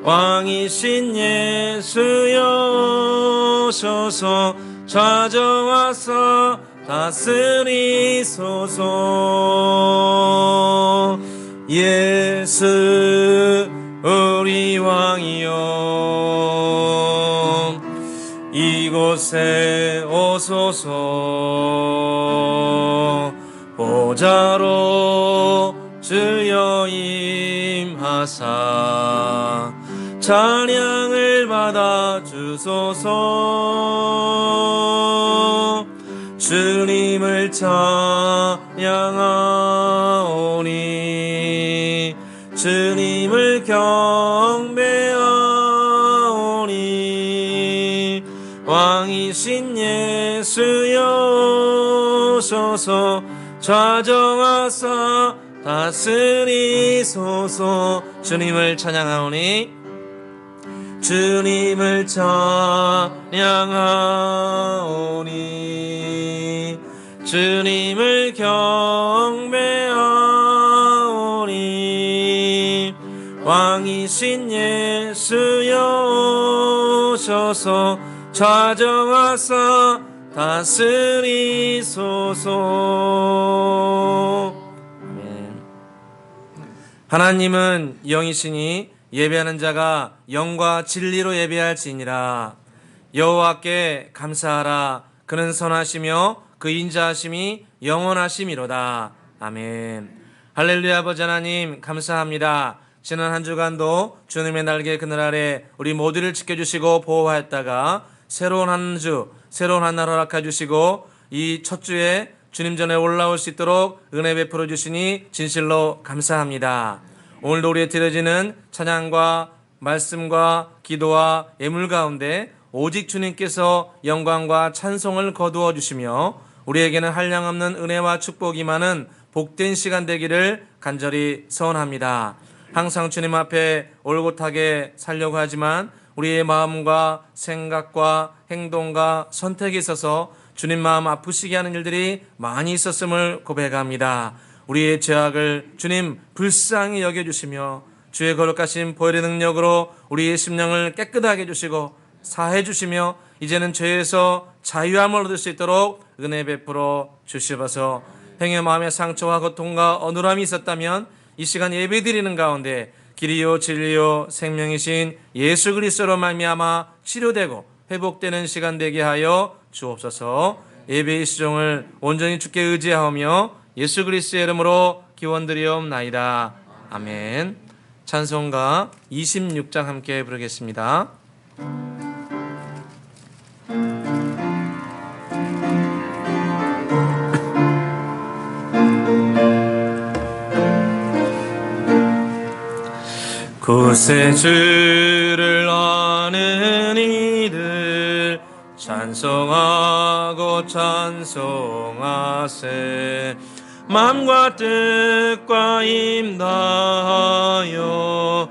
왕이신 예수여 오셔서 찾아와서 다스리소서. 예수 우리 왕이여 이곳에 오소서. 보좌로 주여 임하사 찬양을 받아 주소서. 주님을 찬양하오니 주님을 경배하오니 왕이신 예수여 오셔서 좌정하사 다스리소서. 주님을 찬양하오니 주님을 찬양하오니 주님을 경배하오니 왕이신 예수여 오셔서 좌정하사 다스리소서. 아멘. 하나님은 영이시니 예배하는 자가 영과 진리로 예배할지니라. 여호와께 감사하라. 그는 선하시며 그 인자하심이 영원하심이로다. 아멘. 할렐루야. 아버지 하나님 감사합니다. 지난 한 주간도 주님의 날개 그늘 아래 우리 모두를 지켜주시고 보호하였다가 새로운 한 주, 새로운 한 날 허락해 주시고 이 첫 주에 주님 전에 올라올 수 있도록 은혜 베풀어 주시니 진실로 감사합니다. 오늘도 우리에 드려지는 찬양과 말씀과 기도와 예물 가운데 오직 주님께서 영광과 찬송을 거두어 주시며 우리에게는 한량없는 은혜와 축복이 많은 복된 시간 되기를 간절히 소원합니다. 항상 주님 앞에 올곧하게 살려고 하지만 우리의 마음과 생각과 행동과 선택에 있어서 주님 마음 아프시게 하는 일들이 많이 있었음을 고백합니다. 우리의 죄악을 주님 불쌍히 여겨주시며 주의 거룩하신 보혈의 능력으로 우리의 심령을 깨끗하게 해주시고 사해 주시며 이제는 죄에서 자유함을 얻을 수 있도록 은혜 베풀어 주시옵소서. 행여 마음의 상처와 고통과 어눌함이 있었다면 이 시간 예배드리는 가운데 길이요 진리요 생명이신 예수 그리스도로 말미암아 치료되고 회복되는 시간 되게 하여 주옵소서. 예배의 시종을 온전히 주께 의지하며 예수 그리스도의 이름으로 기원드리옵나이다. 아멘. 찬송가 26장 함께 부르겠습니다. 구세주를 아는 이들 찬송하고 찬송하세. 맘과 뜻과 힘 다하여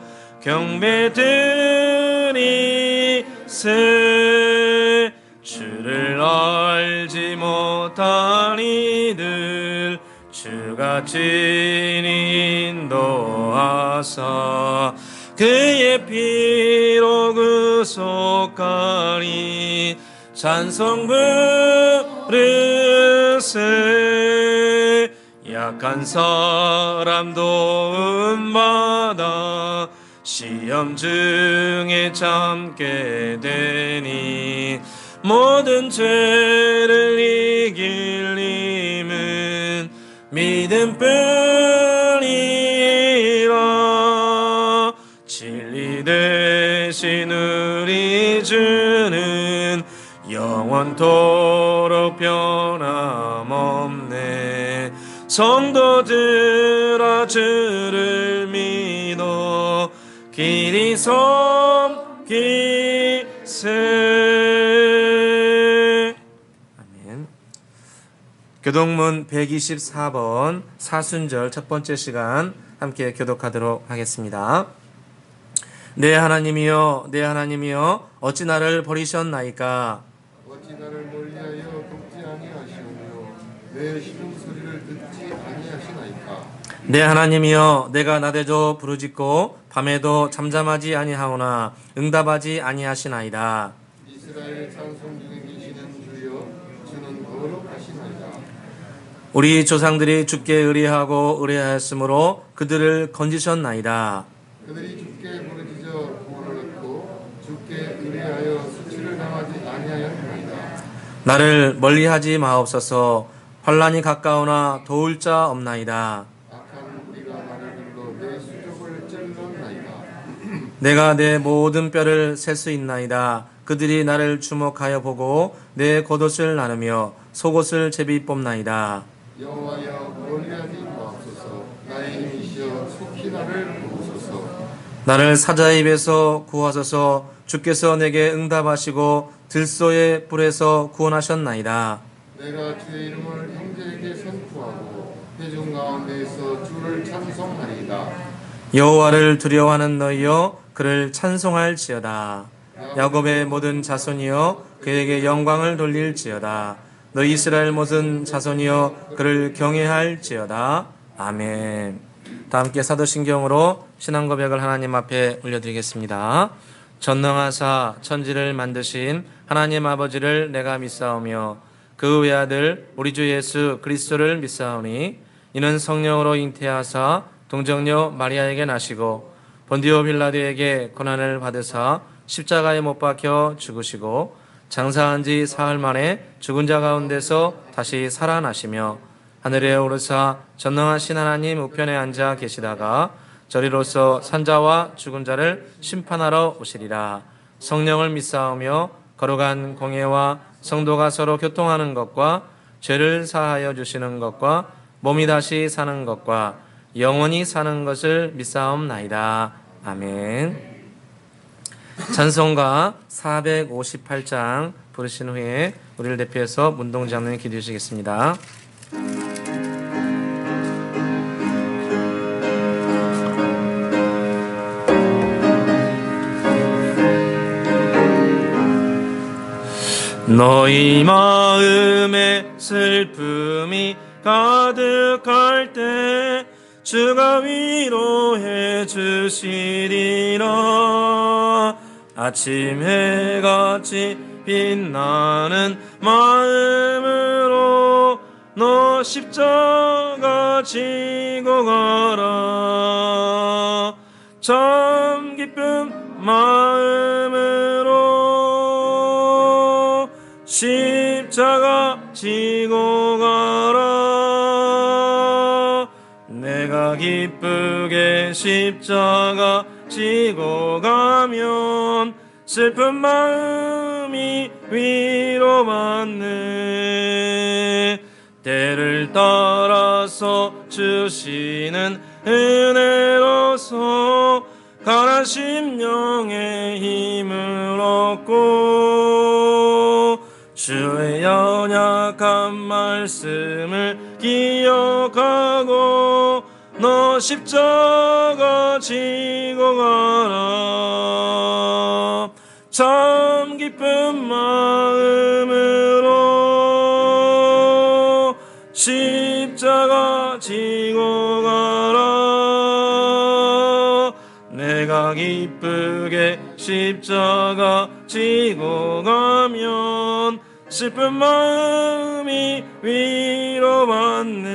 경배드리세. 주를 알지 못한 이들 주가 친히 인도하사 그의 피로 구속하리. 찬송 부르세. 약한 사람 도움받아 시험 중에 참게 되니 모든 죄를 이길 힘은 믿음뿐이라. 진리 대신 우리 주는 영원토록 변함없네. 성도들아 주를 믿어 길이 섬기세. 아멘. 교독문 124번 사순절 첫 번째 시간 함께 교독하도록 하겠습니다. 내 하나님이여 내 하나님이여 어찌 나를 버리셨나이까. 어찌 나를 멀리하여 돕지 아니하시오며 내 시름 소리를 듣지 아니하시나이까. 내 하나님이여, 내가 나대조 부르짖고 밤에도 잠잠하지 아니하오나 응답하지 아니하시나이다. 이스라엘 찬송 중에 계시는 주여, 주는 거룩하시나이다. 우리 조상들이 주께 의뢰하고 의뢰하였으므로 그들을 건지셨나이다. 그들이 주께 부르짖어 구원을 얻고 주께 의뢰하여 수치를 당하지 아니하였나이다. 나를 멀리하지 마옵소서. 환난이 가까우나 도울 자 없나이다. 악한 무리가 나를 불러 내 수족을 찔렀나이다. 내가 내 모든 뼈를 셀 수 있나이다. 그들이 나를 주목하여 보고 내 겉옷을 나누며 속옷을 제비 뽑나이다. 여호와여, 멀리하지 마옵소서. 나의 힘이시여 속히 나를 도우소서. 나를 사자의 입에서 구하소서. 주께서 내게 응답하시고 들소의 불에서 구원하셨나이다. 내가 주의 이름을 형제에게 선포하고 회중 가운데에서 주를 찬송하리이다. 여호와를 두려워하는 너희여, 그를 찬송할지어다. 야곱의 모든 자손이여, 그에게 영광을 돌릴지어다. 너희 이스라엘 모든 자손이여, 그를 경외할지어다. 아멘. 다 함께 사도신경으로 신앙고백을 하나님 앞에 올려드리겠습니다. 전능하사 천지를 만드신 하나님 아버지를 내가 믿사오며 그 외아들 우리 주 예수 그리스도를 믿사오니 이는 성령으로 잉태하사 동정녀 마리아에게 나시고 본디오 빌라도에게 고난을 받으사 십자가에 못 박혀 죽으시고 장사한 지 사흘 만에 죽은 자 가운데서 다시 살아나시며 하늘에 오르사 전능하신 하나님 우편에 앉아 계시다가 저리로서 산자와 죽은 자를 심판하러 오시리라. 성령을 믿사오며 거룩한 공예와 성도가 서로 교통하는 것과 죄를 사하여 주시는 것과 몸이 다시 사는 것과 영원히 사는 것을 믿사옵나이다. 아멘. 찬송가 458장 부르신 후에 우리를 대표해서 문동장로님 기도해 주시겠습니다. 너희 마음에 슬픔이 가득할 때 주가 위로해 주시리라. 아침 해같이 빛나는 마음으로 너 십자가 지고 가라. 참 기쁜 마음으로 십자가 지고 가라. 내가 기쁘게 십자가 지고 가면 슬픈 마음이 위로받네. 때를 따라서 주시는 은혜로서 가난 심령의 힘을 얻고 주의 연약한 말씀을 기억하고 너 십자가 지고 가라. 참 기쁜 마음으로 십자가 지고 가라. 내가 기쁘게 십자가 지고 가면 슬픈 마음이 위로받네.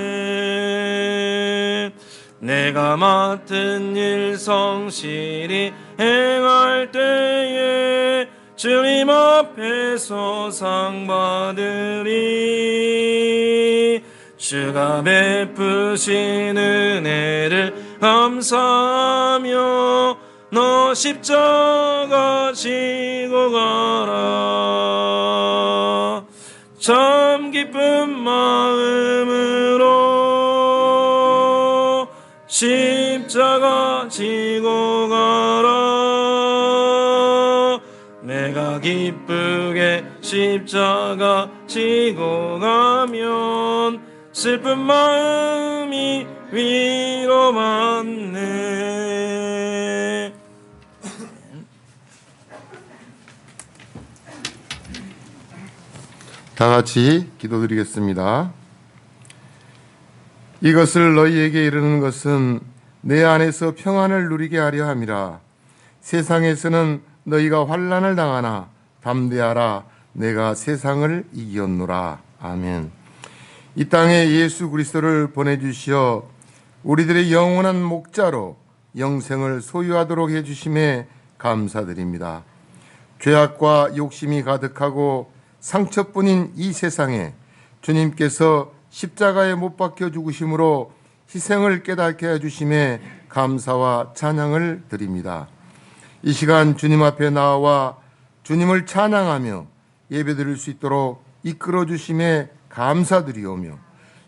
내가 맡은 일 성실히 행할 때에 주님 앞에서 상 받으리. 주가 베푸신 은혜를 감사하며 너 십자가 지고 가라. 참 기쁜 마음으로 십자가 지고 가라. 내가 기쁘게 십자가 지고 가면 슬픈 마음이 위로받네. 다 같이 기도드리겠습니다. 이것을 너희에게 이르는 것은 내 안에서 평안을 누리게 하려 함이라. 세상에서는 너희가 환난을 당하나 담대하라. 내가 세상을 이기었노라. 아멘. 이 땅에 예수 그리스도를 보내주시어 우리들의 영원한 목자로 영생을 소유하도록 해주심에 감사드립니다. 죄악과 욕심이 가득하고 상처뿐인 이 세상에 주님께서 십자가에 못 박혀 죽으심으로 희생을 깨닫게 해주심에 감사와 찬양을 드립니다. 이 시간 주님 앞에 나와 주님을 찬양하며 예배드릴 수 있도록 이끌어 주심에 감사드리오며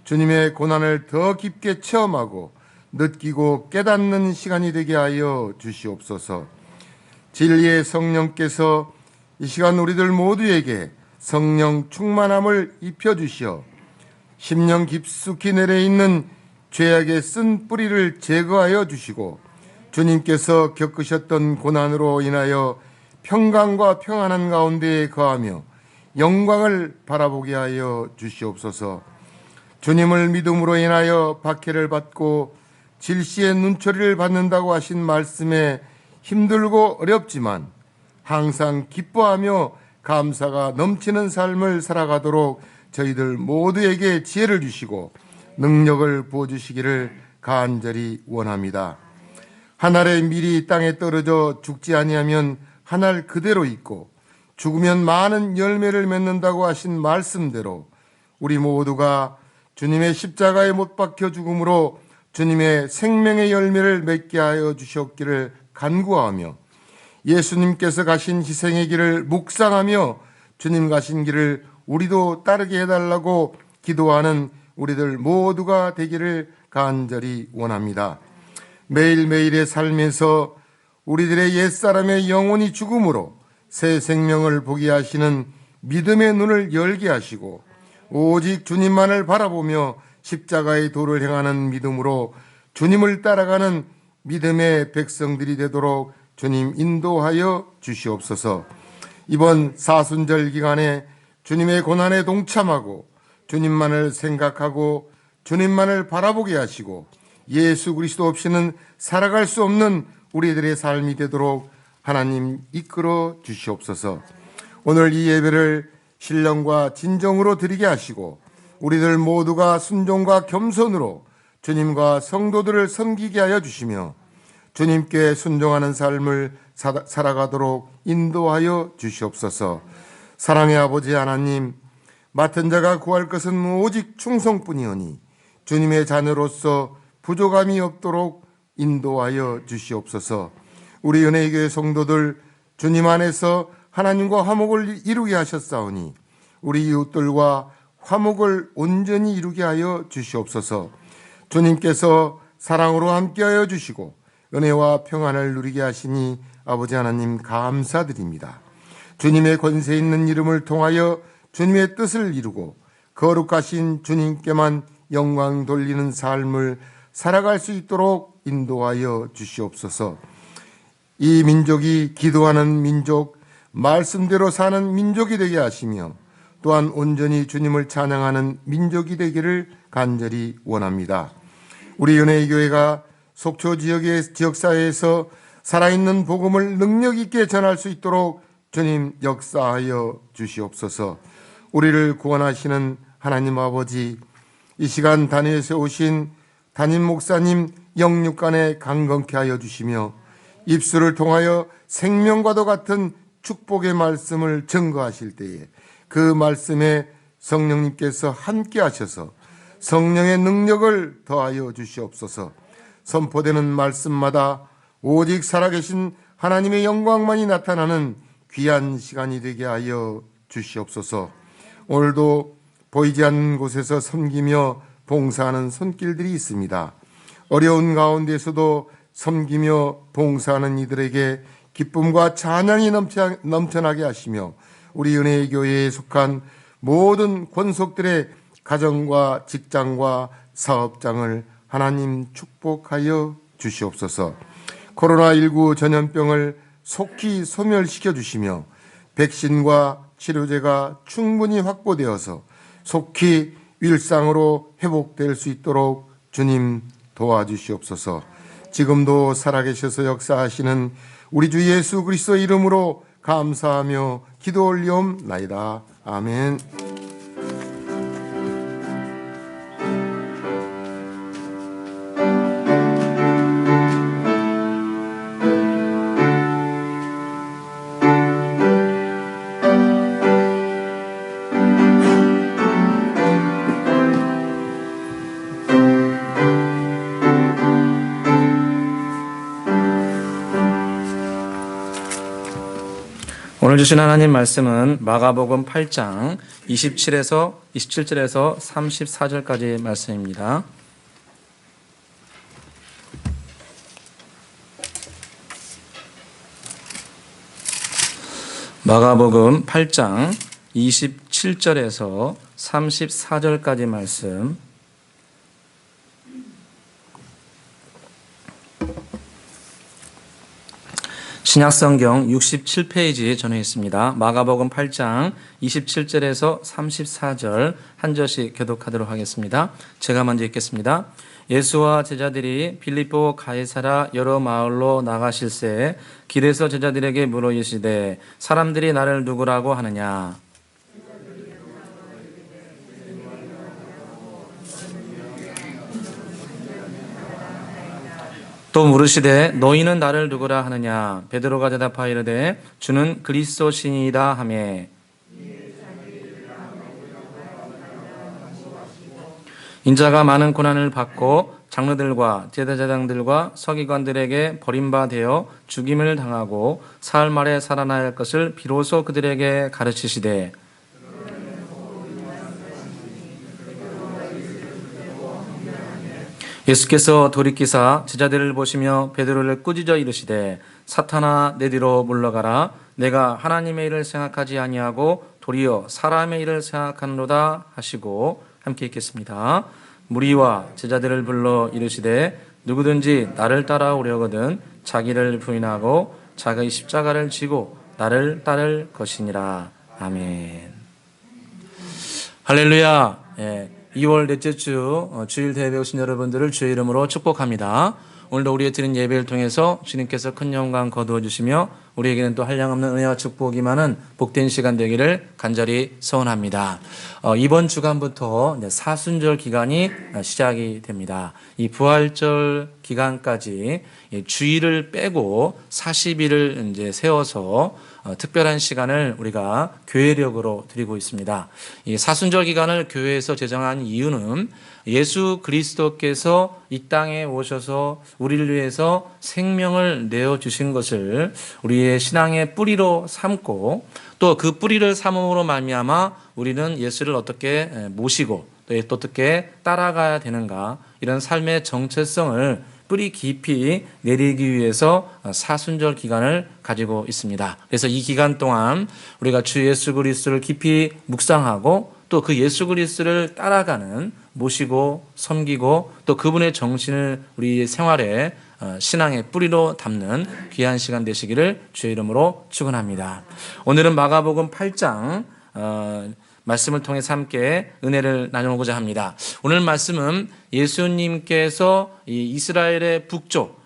주님의 고난을 더 깊게 체험하고 느끼고 깨닫는 시간이 되게 하여 주시옵소서. 진리의 성령께서 이 시간 우리들 모두에게 성령 충만함을 입혀주시어 심령 깊숙이 내려있는 죄악의 쓴 뿌리를 제거하여 주시고 주님께서 겪으셨던 고난으로 인하여 평강과 평안한 가운데에 거하며 영광을 바라보게 하여 주시옵소서. 주님을 믿음으로 인하여 박해를 받고 질시의 눈초리를 받는다고 하신 말씀에 힘들고 어렵지만 항상 기뻐하며 감사가 넘치는 삶을 살아가도록 저희들 모두에게 지혜를 주시고 능력을 부어주시기를 간절히 원합니다. 한 알의 밀이 땅에 떨어져 죽지 아니하면 한 알 그대로 있고 죽으면 많은 열매를 맺는다고 하신 말씀대로 우리 모두가 주님의 십자가에 못 박혀 죽음으로 주님의 생명의 열매를 맺게 하여 주셨기를 간구하며 예수님께서 가신 희생의 길을 묵상하며 주님 가신 길을 우리도 따르게 해달라고 기도하는 우리들 모두가 되기를 간절히 원합니다. 매일매일의 삶에서 우리들의 옛사람의 영혼이 죽음으로 새 생명을 보게 하시는 믿음의 눈을 열게 하시고 오직 주님만을 바라보며 십자가의 도를 행하는 믿음으로 주님을 따라가는 믿음의 백성들이 되도록 주님 인도하여 주시옵소서. 이번 사순절 기간에 주님의 고난에 동참하고 주님만을 생각하고 주님만을 바라보게 하시고 예수 그리스도 없이는 살아갈 수 없는 우리들의 삶이 되도록 하나님 이끌어 주시옵소서. 오늘 이 예배를 신령과 진정으로 드리게 하시고 우리들 모두가 순종과 겸손으로 주님과 성도들을 섬기게 하여 주시며 주님께 순종하는 삶을 살아가도록 인도하여 주시옵소서. 사랑의 아버지 하나님, 맡은 자가 구할 것은 오직 충성뿐이오니 주님의 자녀로서 부족함이 없도록 인도하여 주시옵소서. 우리 은혜교회 성도들 주님 안에서 하나님과 화목을 이루게 하셨사오니 우리 이웃들과 화목을 온전히 이루게 하여 주시옵소서. 주님께서 사랑으로 함께하여 주시고 은혜와 평안을 누리게 하시니 아버지 하나님 감사드립니다. 주님의 권세 있는 이름을 통하여 주님의 뜻을 이루고 거룩하신 주님께만 영광 돌리는 삶을 살아갈 수 있도록 인도하여 주시옵소서. 이 민족이 기도하는 민족, 말씀대로 사는 민족이 되게 하시며 또한 온전히 주님을 찬양하는 민족이 되기를 간절히 원합니다. 우리 은혜의 교회가 속초 지역의 지역사회에서 살아있는 복음을 능력 있게 전할 수 있도록 주님 역사하여 주시옵소서. 우리를 구원하시는 하나님 아버지, 이 시간 단위에서 오신 담임 목사님 영육간에 강건케 하여 주시며 입술을 통하여 생명과도 같은 축복의 말씀을 증거하실 때에 그 말씀에 성령님께서 함께 하셔서 성령의 능력을 더하여 주시옵소서. 선포되는 말씀마다 오직 살아계신 하나님의 영광만이 나타나는 귀한 시간이 되게 하여 주시옵소서. 오늘도 보이지 않는 곳에서 섬기며 봉사하는 손길들이 있습니다. 어려운 가운데서도 섬기며 봉사하는 이들에게 기쁨과 찬양이 넘쳐나게 하시며 우리 은혜의 교회에 속한 모든 권속들의 가정과 직장과 사업장을 하나님 축복하여 주시옵소서. 코로나19 전염병을 속히 소멸시켜 주시며 백신과 치료제가 충분히 확보되어서 속히 일상으로 회복될 수 있도록 주님 도와주시옵소서. 지금도 살아계셔서 역사하시는 우리 주 예수 그리스도 이름으로 감사하며 기도 올리옵나이다. 아멘. 오늘 주신 하나님 말씀은 마가복음 8장 27절에서 34절까지 말씀입니다. 마가복음 8장 27절에서 34절까지 말씀. 신약성경 67페이지에 전해 있습니다. 마가복음 8장 27절에서 34절 한 절씩 교독하도록 하겠습니다. 제가 먼저 읽겠습니다. 예수와 제자들이 빌립보 가이사라 여러 마을로 나가실새 길에서 제자들에게 물어 이르시되 사람들이 나를 누구라고 하느냐? 또 물으시되 너희는 나를 누구라 하느냐? 베드로가 대답하여 이르되 주는 그리스도시니이다 하며 인자가 많은 고난을 받고 장로들과 제사장들과 서기관들에게 버림받아 죽임을 당하고 사흘 만에 살아나야 할 것을 비로소 그들에게 가르치시되 예수께서 돌이키사 제자들을 보시며 베드로를 꾸짖어 이르시되 사탄아 내 뒤로 물러가라. 내가 하나님의 일을 생각하지 아니하고 도리어 사람의 일을 생각하노라 하시고 함께 읽겠습니다. 무리와 제자들을 불러 이르시되 누구든지 나를 따라오려거든 자기를 부인하고 자기 십자가를 지고 나를 따를 것이니라. 아멘. 할렐루야. 2월 넷째 주 주일 대회 오신 여러분들을 주의 이름으로 축복합니다. 오늘도 우리의 드린 예배를 통해서 주님께서 큰 영광 거두어 주시며 우리에게는 또 한량없는 은혜와 축복이 많은 복된 시간 되기를 간절히 소원합니다. 이번 주간부터 사순절 기간이 시작이 됩니다. 이 부활절 기간까지 주일을 빼고 40일을 이제 세워서 특별한 시간을 우리가 교회력으로 드리고 있습니다. 이 사순절 기간을 교회에서 제정한 이유는 예수 그리스도께서 이 땅에 오셔서 우리를 위해서 생명을 내어주신 것을 우리의 신앙의 뿌리로 삼고 또 그 뿌리를 삼음으로 말미암아 우리는 예수를 어떻게 모시고 또 어떻게 따라가야 되는가 이런 삶의 정체성을 뿌리 깊이 내리기 위해서 사순절 기간을 가지고 있습니다. 그래서 이 기간 동안 우리가 주 예수 그리스도를 깊이 묵상하고 또 그 예수 그리스도를 따라가는 모시고 섬기고 또 그분의 정신을 우리 생활에 신앙의 뿌리로 담는 귀한 시간 되시기를 주의 이름으로 축원합니다. 오늘은 마가복음 8장 말씀을 통해서 함께 은혜를 나누고자 합니다. 오늘 말씀은 예수님께서 이스라엘의 북쪽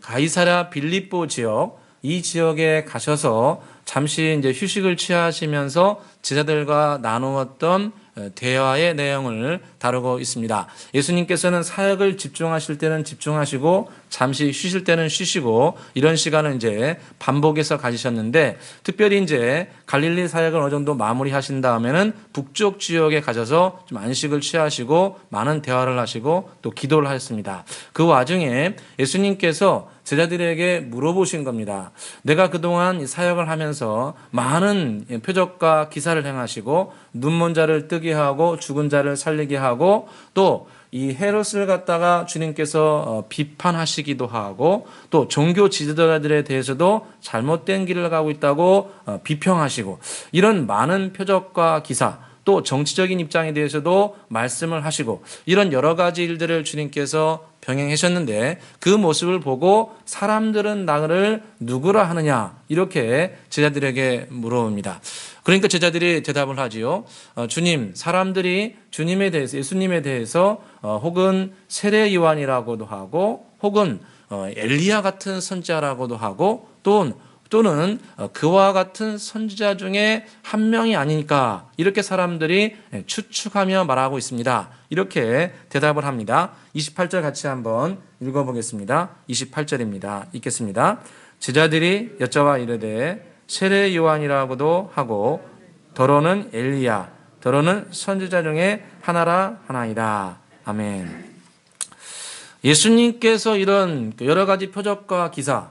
가이사랴 빌립보 지역 이 지역에 가셔서 잠시 이제 휴식을 취하시면서 제자들과 나누었던 대화의 내용을 다루고 있습니다. 예수님께서는 사역을 집중하실 때는 집중하시고 잠시 쉬실 때는 쉬시고 이런 시간을 이제 반복해서 가지셨는데 특별히 이제 갈릴리 사역을 어느 정도 마무리하신 다음에는 북쪽 지역에 가셔서 좀 안식을 취하시고 많은 대화를 하시고 또 기도를 하셨습니다. 그 와중에 예수님께서 제자들에게 물어보신 겁니다. 내가 그동안 사역을 하면서 많은 표적과 기사를 행하시고 눈먼 자를 뜨게 하고 죽은 자를 살리게 하고 또 이 헤롯을 갖다가 주님께서 비판하시기도 하고 또 종교 지도자들에 대해서도 잘못된 길을 가고 있다고 비평하시고 이런 많은 표적과 기사 또 정치적인 입장에 대해서도 말씀을 하시고 이런 여러 가지 일들을 주님께서 병행하셨는데 그 모습을 보고 사람들은 나를 누구라 하느냐 이렇게 제자들에게 물어봅니다. 그러니까 제자들이 대답을 하지요. 주님, 사람들이 주님에 대해서 예수님에 대해서 혹은 세례 요한이라고도 하고 혹은 엘리야 같은 선지자라고도 하고 또는 그와 같은 선지자 중에 한 명이 아니니까 이렇게 사람들이 추측하며 말하고 있습니다. 이렇게 대답을 합니다. 28절 같이 한번 읽어보겠습니다. 28절입니다. 읽겠습니다. 제자들이 여쭤와 이르되 세례 요한이라고도 하고 더러는 엘리야 더러는 선지자 중에 하나라 하나이다. 아멘. 예수님께서 이런 여러 가지 표적과 기사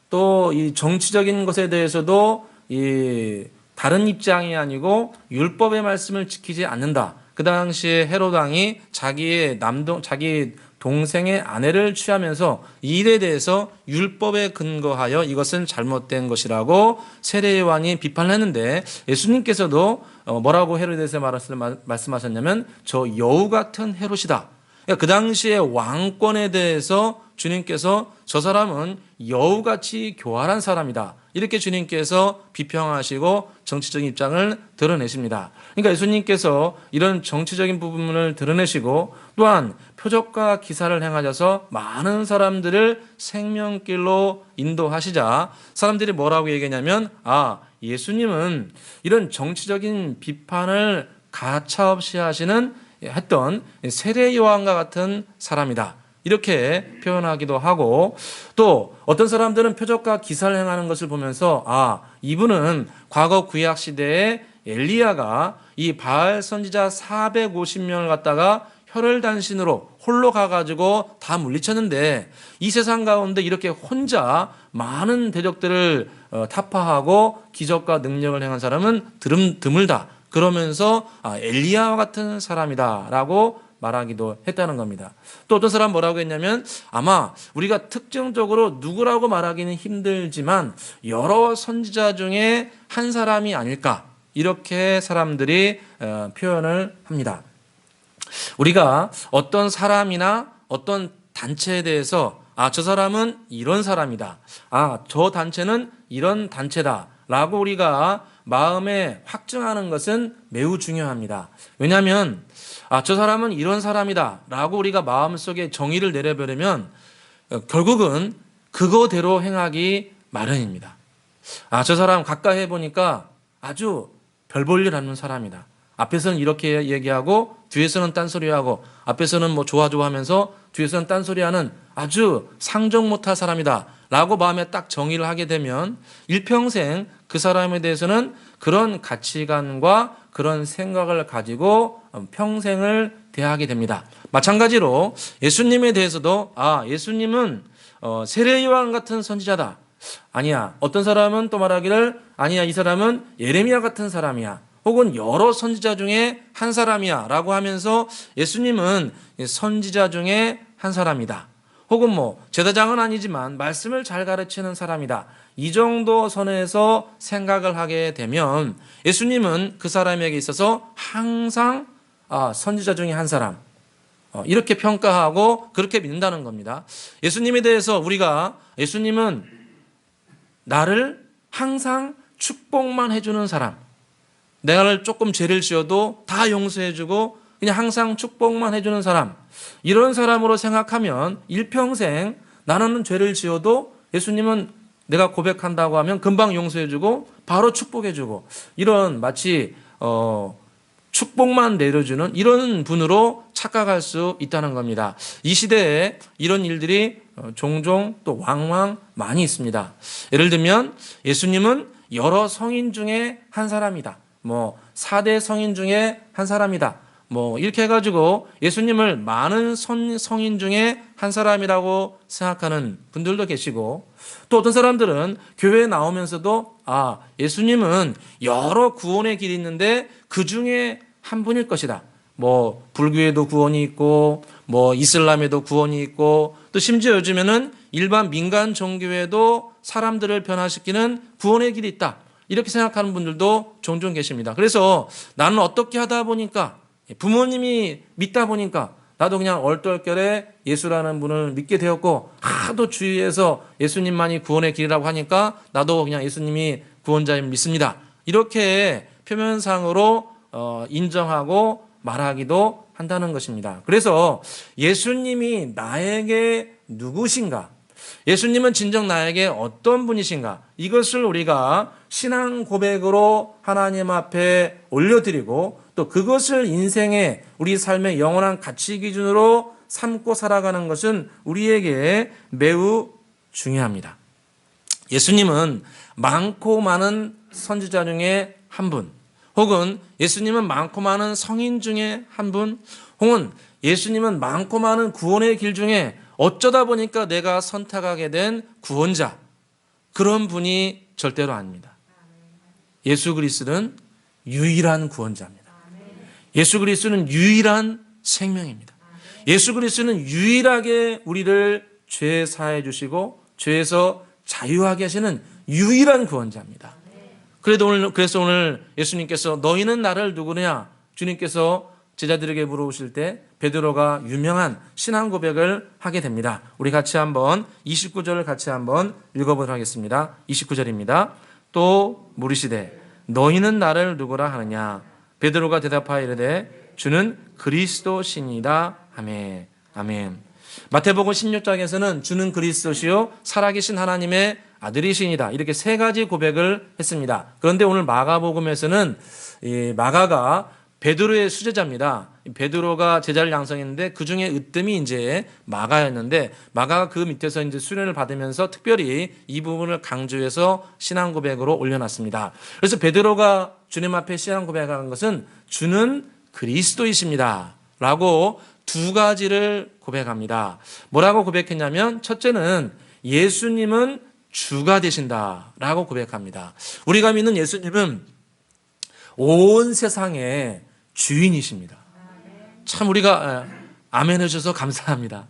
또 이 정치적인 것에 대해서도 이 다른 입장이 아니고 율법의 말씀을 지키지 않는다. 그 당시에 헤롯 왕이 자기 동생의 아내를 취하면서 이 일에 대해서 율법에 근거하여 이것은 잘못된 것이라고 세례 요한이 비판을 했는데 예수님께서도 뭐라고 헤롯에 대해서 말씀하셨냐면 저 여우 같은 헤롯이다. 그러니까 그 당시에 왕권에 대해서 주님께서 저 사람은 여우같이 교활한 사람이다. 이렇게 주님께서 비평하시고 정치적인 입장을 드러내십니다. 그러니까 예수님께서 이런 정치적인 부분을 드러내시고 또한 표적과 기사를 행하셔서 많은 사람들을 생명길로 인도하시자 사람들이 뭐라고 얘기하냐면 예수님은 이런 정치적인 비판을 가차없이 했던 세례 요한과 같은 사람이다. 이렇게 표현하기도 하고 또 어떤 사람들은 표적과 기사를 행하는 것을 보면서 이분은 과거 구약 시대에 엘리야가 이 바알 선지자 450명을 갖다가 혈혈단신으로 홀로 가가지고 다 물리쳤는데 이 세상 가운데 이렇게 혼자 많은 대적들을 타파하고 기적과 능력을 행한 사람은 드물다. 그러면서 엘리야와 같은 사람이다라고 말하기도 했다는 겁니다. 또 어떤 사람 뭐라고 했냐면 아마 우리가 특정적으로 누구라고 말하기는 힘들지만 여러 선지자 중에 한 사람이 아닐까 이렇게 사람들이 표현을 합니다. 우리가 어떤 사람이나 어떤 단체에 대해서 저 사람은 이런 사람이다. 저 단체는 이런 단체다. 라고 우리가 마음에 확증하는 것은 매우 중요합니다. 왜냐하면 저 사람은 이런 사람이다 라고 우리가 마음속에 정의를 내려버리면 결국은 그거대로 행하기 마련입니다. 저 사람 가까이 해보니까 아주 별 볼 일 없는 사람이다. 앞에서는 이렇게 얘기하고 뒤에서는 딴소리하고 앞에서는 뭐 좋아 하면서 뒤에서는 딴소리하는 아주 상종 못할 사람이다 라고 마음에 딱 정의를 하게 되면 일평생 그 사람에 대해서는 그런 가치관과 그런 생각을 가지고 평생을 대하게 됩니다. 마찬가지로 예수님에 대해서도 예수님은 세례 요한 같은 선지자다. 아니야. 어떤 사람은 또 말하기를 아니야. 이 사람은 예레미야 같은 사람이야. 혹은 여러 선지자 중에 한 사람이야 라고 하면서 예수님은 선지자 중에 한 사람이다. 혹은 제사장은 아니지만 말씀을 잘 가르치는 사람이다. 이 정도 선에서 생각을 하게 되면 예수님은 그 사람에게 있어서 항상 선지자 중에 한 사람 이렇게 평가하고 그렇게 믿는다는 겁니다. 예수님에 대해서 우리가 예수님은 나를 항상 축복만 해주는 사람 내가 조금 죄를 지어도 다 용서해주고 그냥 항상 축복만 해주는 사람 이런 사람으로 생각하면 일평생 나는 죄를 지어도 예수님은 내가 고백한다고 하면 금방 용서해주고 바로 축복해주고 이런 마치 축복만 내려주는 이런 분으로 착각할 수 있다는 겁니다. 이 시대에 이런 일들이 종종 또 왕왕 많이 있습니다. 예를 들면 예수님은 여러 성인 중에 한 사람이다. 4대 성인 중에 한 사람이다. 이렇게 해가지고 예수님을 많은 성인 중에 한 사람이라고 생각하는 분들도 계시고 또 어떤 사람들은 교회에 나오면서도 예수님은 여러 구원의 길이 있는데 그 중에 한 분일 것이다. 불교에도 구원이 있고 이슬람에도 구원이 있고 또 심지어 요즘에는 일반 민간 종교에도 사람들을 변화시키는 구원의 길이 있다. 이렇게 생각하는 분들도 종종 계십니다. 그래서 나는 어떻게 하다 보니까 부모님이 믿다 보니까 나도 그냥 얼떨결에 예수라는 분을 믿게 되었고 하도 주위에서 예수님만이 구원의 길이라고 하니까 나도 그냥 예수님이 구원자임 믿습니다. 이렇게 표면상으로 인정하고 말하기도 한다는 것입니다. 그래서 예수님이 나에게 누구신가? 예수님은 진정 나에게 어떤 분이신가? 이것을 우리가 신앙 고백으로 하나님 앞에 올려드리고 또 그것을 인생의 우리 삶의 영원한 가치 기준으로 삼고 살아가는 것은 우리에게 매우 중요합니다. 예수님은 많고 많은 선지자 중에 한 분, 혹은 예수님은 많고 많은 성인 중에 한 분, 혹은 예수님은 많고 많은 구원의 길 중에 어쩌다 보니까 내가 선택하게 된 구원자, 그런 분이 절대로 아닙니다. 예수 그리스도는 유일한 구원자입니다. 예수 그리스도는 유일한 생명입니다. 예수 그리스도는 유일하게 우리를 죄 사해 주시고 죄에서 자유하게 하시는 유일한 구원자입니다. 그래서 오늘 예수님께서 너희는 나를 누구냐? 주님께서 제자들에게 물어보실 때 베드로가 유명한 신앙 고백을 하게 됩니다. 우리 같이 한번 29절을 같이 한번 읽어보도록 하겠습니다. 29절입니다. 또 물으시되 너희는 나를 누구라 하느냐? 베드로가 대답하여 이르되 주는 그리스도시니라 하매. 아멘. 마태복음 16장에서는 주는 그리스도시요 살아계신 하나님의 아들이시니다 이렇게 세 가지 고백을 했습니다. 그런데 오늘 마가복음에서는 마가가 베드로의 수제자입니다. 베드로가 제자를 양성했는데 그 중에 으뜸이 이제 마가였는데 마가가 그 밑에서 이제 수련을 받으면서 특별히 이 부분을 강조해서 신앙 고백으로 올려놨습니다. 그래서 베드로가 주님 앞에 신앙 고백하는 것은 주는 그리스도이십니다라고 두 가지를 고백합니다. 뭐라고 고백했냐면 첫째는 예수님은 주가 되신다라고 고백합니다. 우리가 믿는 예수님은 온 세상의 주인이십니다. 참 우리가 아멘 해주셔서 감사합니다.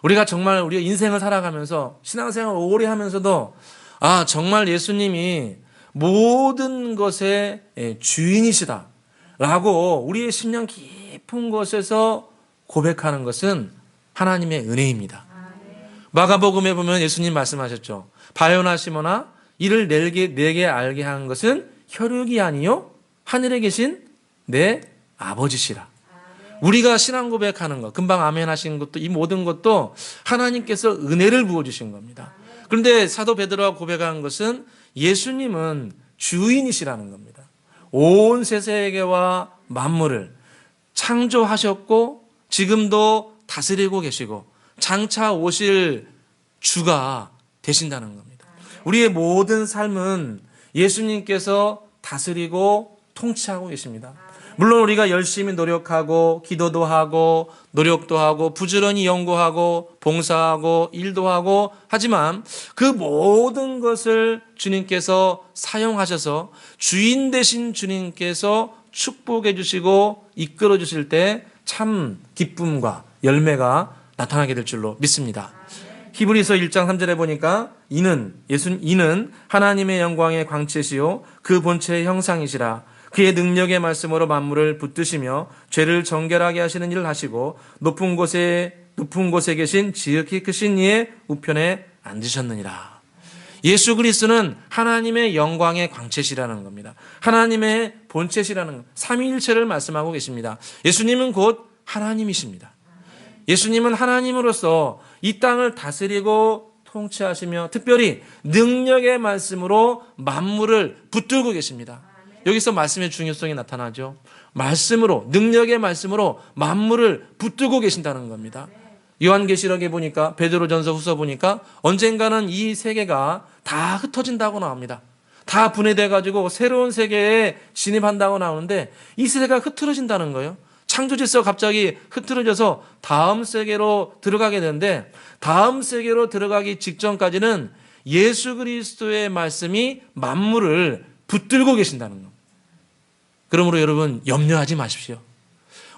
우리가 정말 우리의 인생을 살아가면서 신앙생활을 오래 하면서도 정말 예수님이 모든 것의 주인이시다라고 우리의 심령 깊은 곳에서 고백하는 것은 하나님의 은혜입니다. 마가복음에 보면 예수님 말씀하셨죠. 바요나시모나 이를 내게 알게 한 것은 혈육이 아니요 하늘에 계신 내 아버지시라. 우리가 신앙 고백하는 것, 금방 아멘 하신 것도 이 모든 것도 하나님께서 은혜를 부어주신 겁니다. 그런데 사도 베드로가 고백한 것은 예수님은 주인이시라는 겁니다. 온 세세계와 만물을 창조하셨고 지금도 다스리고 계시고 장차 오실 주가 되신다는 겁니다. 우리의 모든 삶은 예수님께서 다스리고 통치하고 계십니다. 물론 우리가 열심히 노력하고 기도도 하고 노력도 하고 부지런히 연구하고 봉사하고 일도 하고 하지만 그 모든 것을 주님께서 사용하셔서 주인 되신 주님께서 축복해 주시고 이끌어 주실 때 참 기쁨과 열매가 나타나게 될 줄로 믿습니다. 히브리서 1장 3절에 보니까 이는 하나님의 영광의 광채시요 그 본체의 형상이시라. 그의 능력의 말씀으로 만물을 붙드시며 죄를 정결하게 하시는 일을 하시고 높은 곳에 계신 지극히 크신 이의 우편에 앉으셨느니라. 예수 그리스도는 하나님의 영광의 광채시라는 겁니다. 하나님의 본체시라는 것, 삼위일체를 말씀하고 계십니다. 예수님은 곧 하나님이십니다. 예수님은 하나님으로서 이 땅을 다스리고 통치하시며 특별히 능력의 말씀으로 만물을 붙들고 계십니다. 여기서 말씀의 중요성이 나타나죠. 말씀으로, 능력의 말씀으로 만물을 붙들고 계신다는 겁니다. 요한계시록에 보니까 베드로전서 후서 보니까 언젠가는 이 세계가 다 흩어진다고 나옵니다. 다 분해돼 가지고 새로운 세계에 진입한다고 나오는데 이 세계가 흐트러진다는 거예요. 창조 질서가 갑자기 흐트러져서 다음 세계로 들어가게 되는데 다음 세계로 들어가기 직전까지는 예수 그리스도의 말씀이 만물을 붙들고 계신다는 겁니다. 그러므로 여러분 염려하지 마십시오.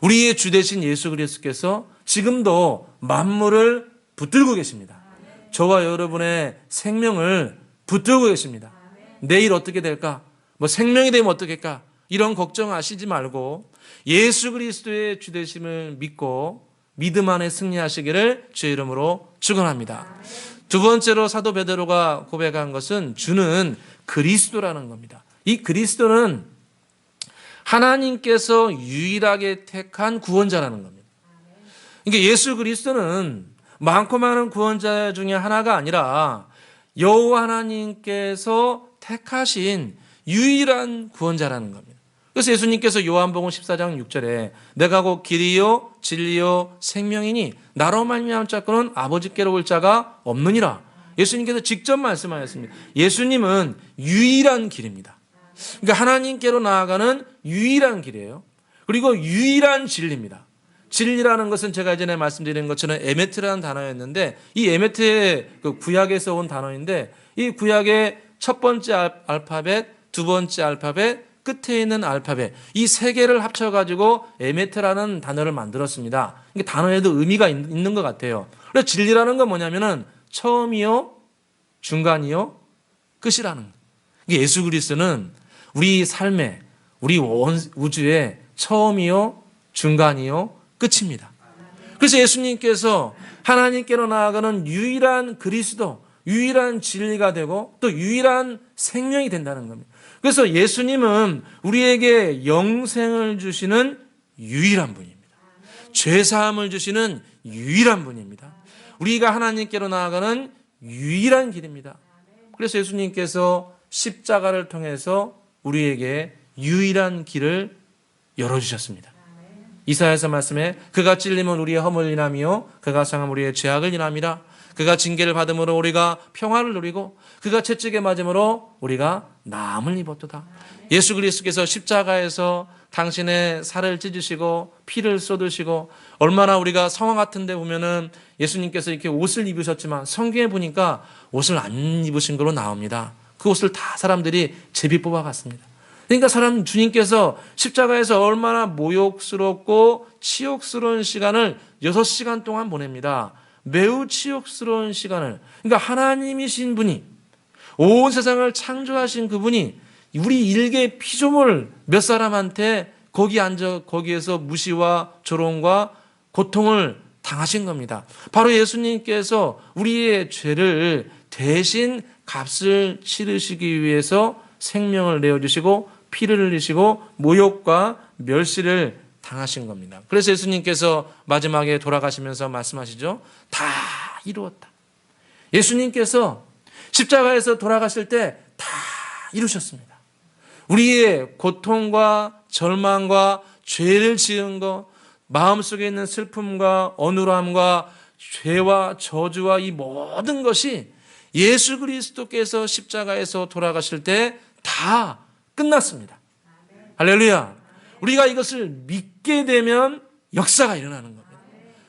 우리의 주 되신 예수 그리스도께서 지금도 만물을 붙들고 계십니다. 저와 여러분의 생명을 붙들고 계십니다. 내일 어떻게 될까? 뭐 생명이 되면 어떻겠까? 이런 걱정하시지 말고 예수 그리스도의 주되심을 믿고 믿음 안에 승리하시기를 주의 이름으로 축원합니다. 두 번째로 사도 베드로가 고백한 것은 주는 그리스도라는 겁니다. 이 그리스도는 하나님께서 유일하게 택한 구원자라는 겁니다. 그러니까 예수 그리스도는 많고 많은 구원자 중에 하나가 아니라 여호와 하나님께서 택하신 유일한 구원자라는 겁니다. 그래서 예수님께서 요한복음 14장 6절에 내가 곧 길이요 진리요 생명이니 나로 말미암은 자고는 아버지께로 올 자가 없느니라. 예수님께서 직접 말씀하셨습니다. 예수님은 유일한 길입니다. 그러니까 하나님께로 나아가는 유일한 길이에요. 그리고 유일한 진리입니다. 진리라는 것은 제가 이전에 말씀드린 것처럼 에메트라는 단어였는데 이 에메트의 그 구약에서 온 단어인데 이 구약의 첫 번째 알파벳, 두 번째 알파벳, 끝에 있는 알파벳 이 세 개를 합쳐가지고 에메트라는 단어를 만들었습니다. 이게 단어에도 의미가 있는 것 같아요. 그래서 진리라는 건 뭐냐면은 처음이요, 중간이요, 끝이라는 거예요. 예수 그리스도는 우리 삶에, 우리 우주의 처음이요, 중간이요, 끝입니다. 그래서 예수님께서 하나님께로 나아가는 유일한 그리스도, 유일한 진리가 되고 또 유일한 생명이 된다는 겁니다. 그래서 예수님은 우리에게 영생을 주시는 유일한 분입니다. 죄사함을 주시는 유일한 분입니다. 우리가 하나님께로 나아가는 유일한 길입니다. 그래서 예수님께서 십자가를 통해서 우리에게 유일한 길을 열어주셨습니다. 이사야서 말씀에 그가 찔림은 우리의 허물을 인하며 그가 상함은 우리의 죄악을 인함이라. 그가 징계를 받음으로 우리가 평화를 누리고 그가 채찍에 맞음으로 우리가 나음을 입었도다. 예수 그리스도께서 십자가에서 당신의 살을 찢으시고 피를 쏟으시고 얼마나 우리가 성화 같은 데 보면은 예수님께서 이렇게 옷을 입으셨지만 성경에 보니까 옷을 안 입으신 걸로 나옵니다. 그 옷을 다 사람들이 제비 뽑아갔습니다. 그러니까 주님께서 십자가에서 얼마나 모욕스럽고 치욕스러운 시간을 6시간 동안 보냅니다. 매우 치욕스러운 시간을. 그러니까 하나님이신 분이 온 세상을 창조하신 그분이 우리 일개 피조물 몇 사람한테 거기에서 무시와 조롱과 고통을 당하신 겁니다. 바로 예수님께서 우리의 죄를 대신 값을 치르시기 위해서 생명을 내어주시고 피를 흘리시고 모욕과 멸시를 당하신 겁니다. 그래서 예수님께서 마지막에 돌아가시면서 말씀하시죠. 다 이루었다. 예수님께서 십자가에서 돌아가실 때 다 이루셨습니다. 우리의 고통과 절망과 죄를 지은 것, 마음속에 있는 슬픔과 어눌함과 죄와 저주와 이 모든 것이 예수 그리스도께서 십자가에서 돌아가실 때 다 끝났습니다. 할렐루야. 우리가 이것을 믿게 되면 역사가 일어나는 겁니다.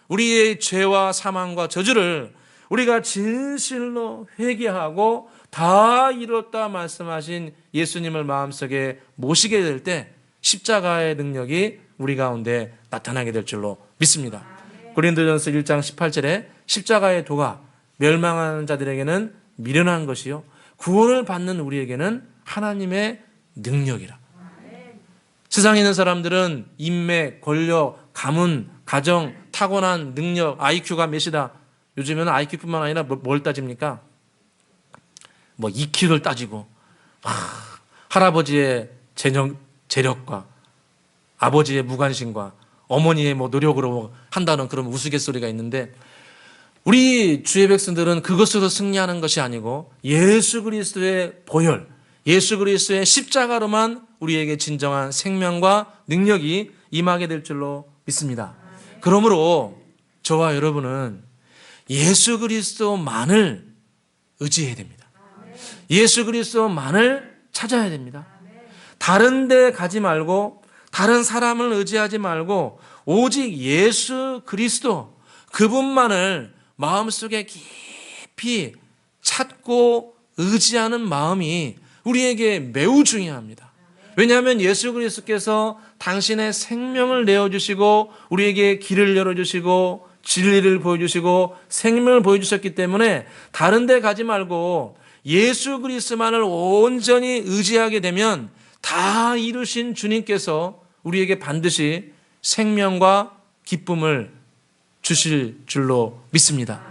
우리의 죄와 사망과 저주를 우리가 진실로 회개하고 다 이뤘다 말씀하신 예수님을 마음속에 모시게 될 때 십자가의 능력이 우리 가운데 나타나게 될 줄로 믿습니다. 고린도전서 1장 18절에 십자가의 도가 멸망하는 자들에게는 미련한 것이요 구원을 받는 우리에게는 하나님의 능력이라. 세상에 있는 사람들은 인맥, 권력, 가문, 가정, 타고난 능력, IQ가 몇이다. 요즘에는 IQ뿐만 아니라 뭘 따집니까? 뭐 EQ를 따지고 할아버지의 재력과 아버지의 무관심과 어머니의 뭐 노력으로 한다는 그런 우스갯소리가 있는데 우리 주의 백성들은 그것으로 승리하는 것이 아니고 예수 그리스도의 보혈, 예수 그리스도의 십자가로만 우리에게 진정한 생명과 능력이 임하게 될 줄로 믿습니다. 그러므로 저와 여러분은 예수 그리스도만을 의지해야 됩니다. 예수 그리스도만을 찾아야 됩니다. 다른 데 가지 말고 다른 사람을 의지하지 말고 오직 예수 그리스도 그분만을 마음속에 깊이 찾고 의지하는 마음이 우리에게 매우 중요합니다. 왜냐하면 예수 그리스도께서 당신의 생명을 내어주시고 우리에게 길을 열어주시고 진리를 보여주시고 생명을 보여주셨기 때문에 다른 데 가지 말고 예수 그리스도만을 온전히 의지하게 되면 다 이루신 주님께서 우리에게 반드시 생명과 기쁨을 주실 줄로 믿습니다.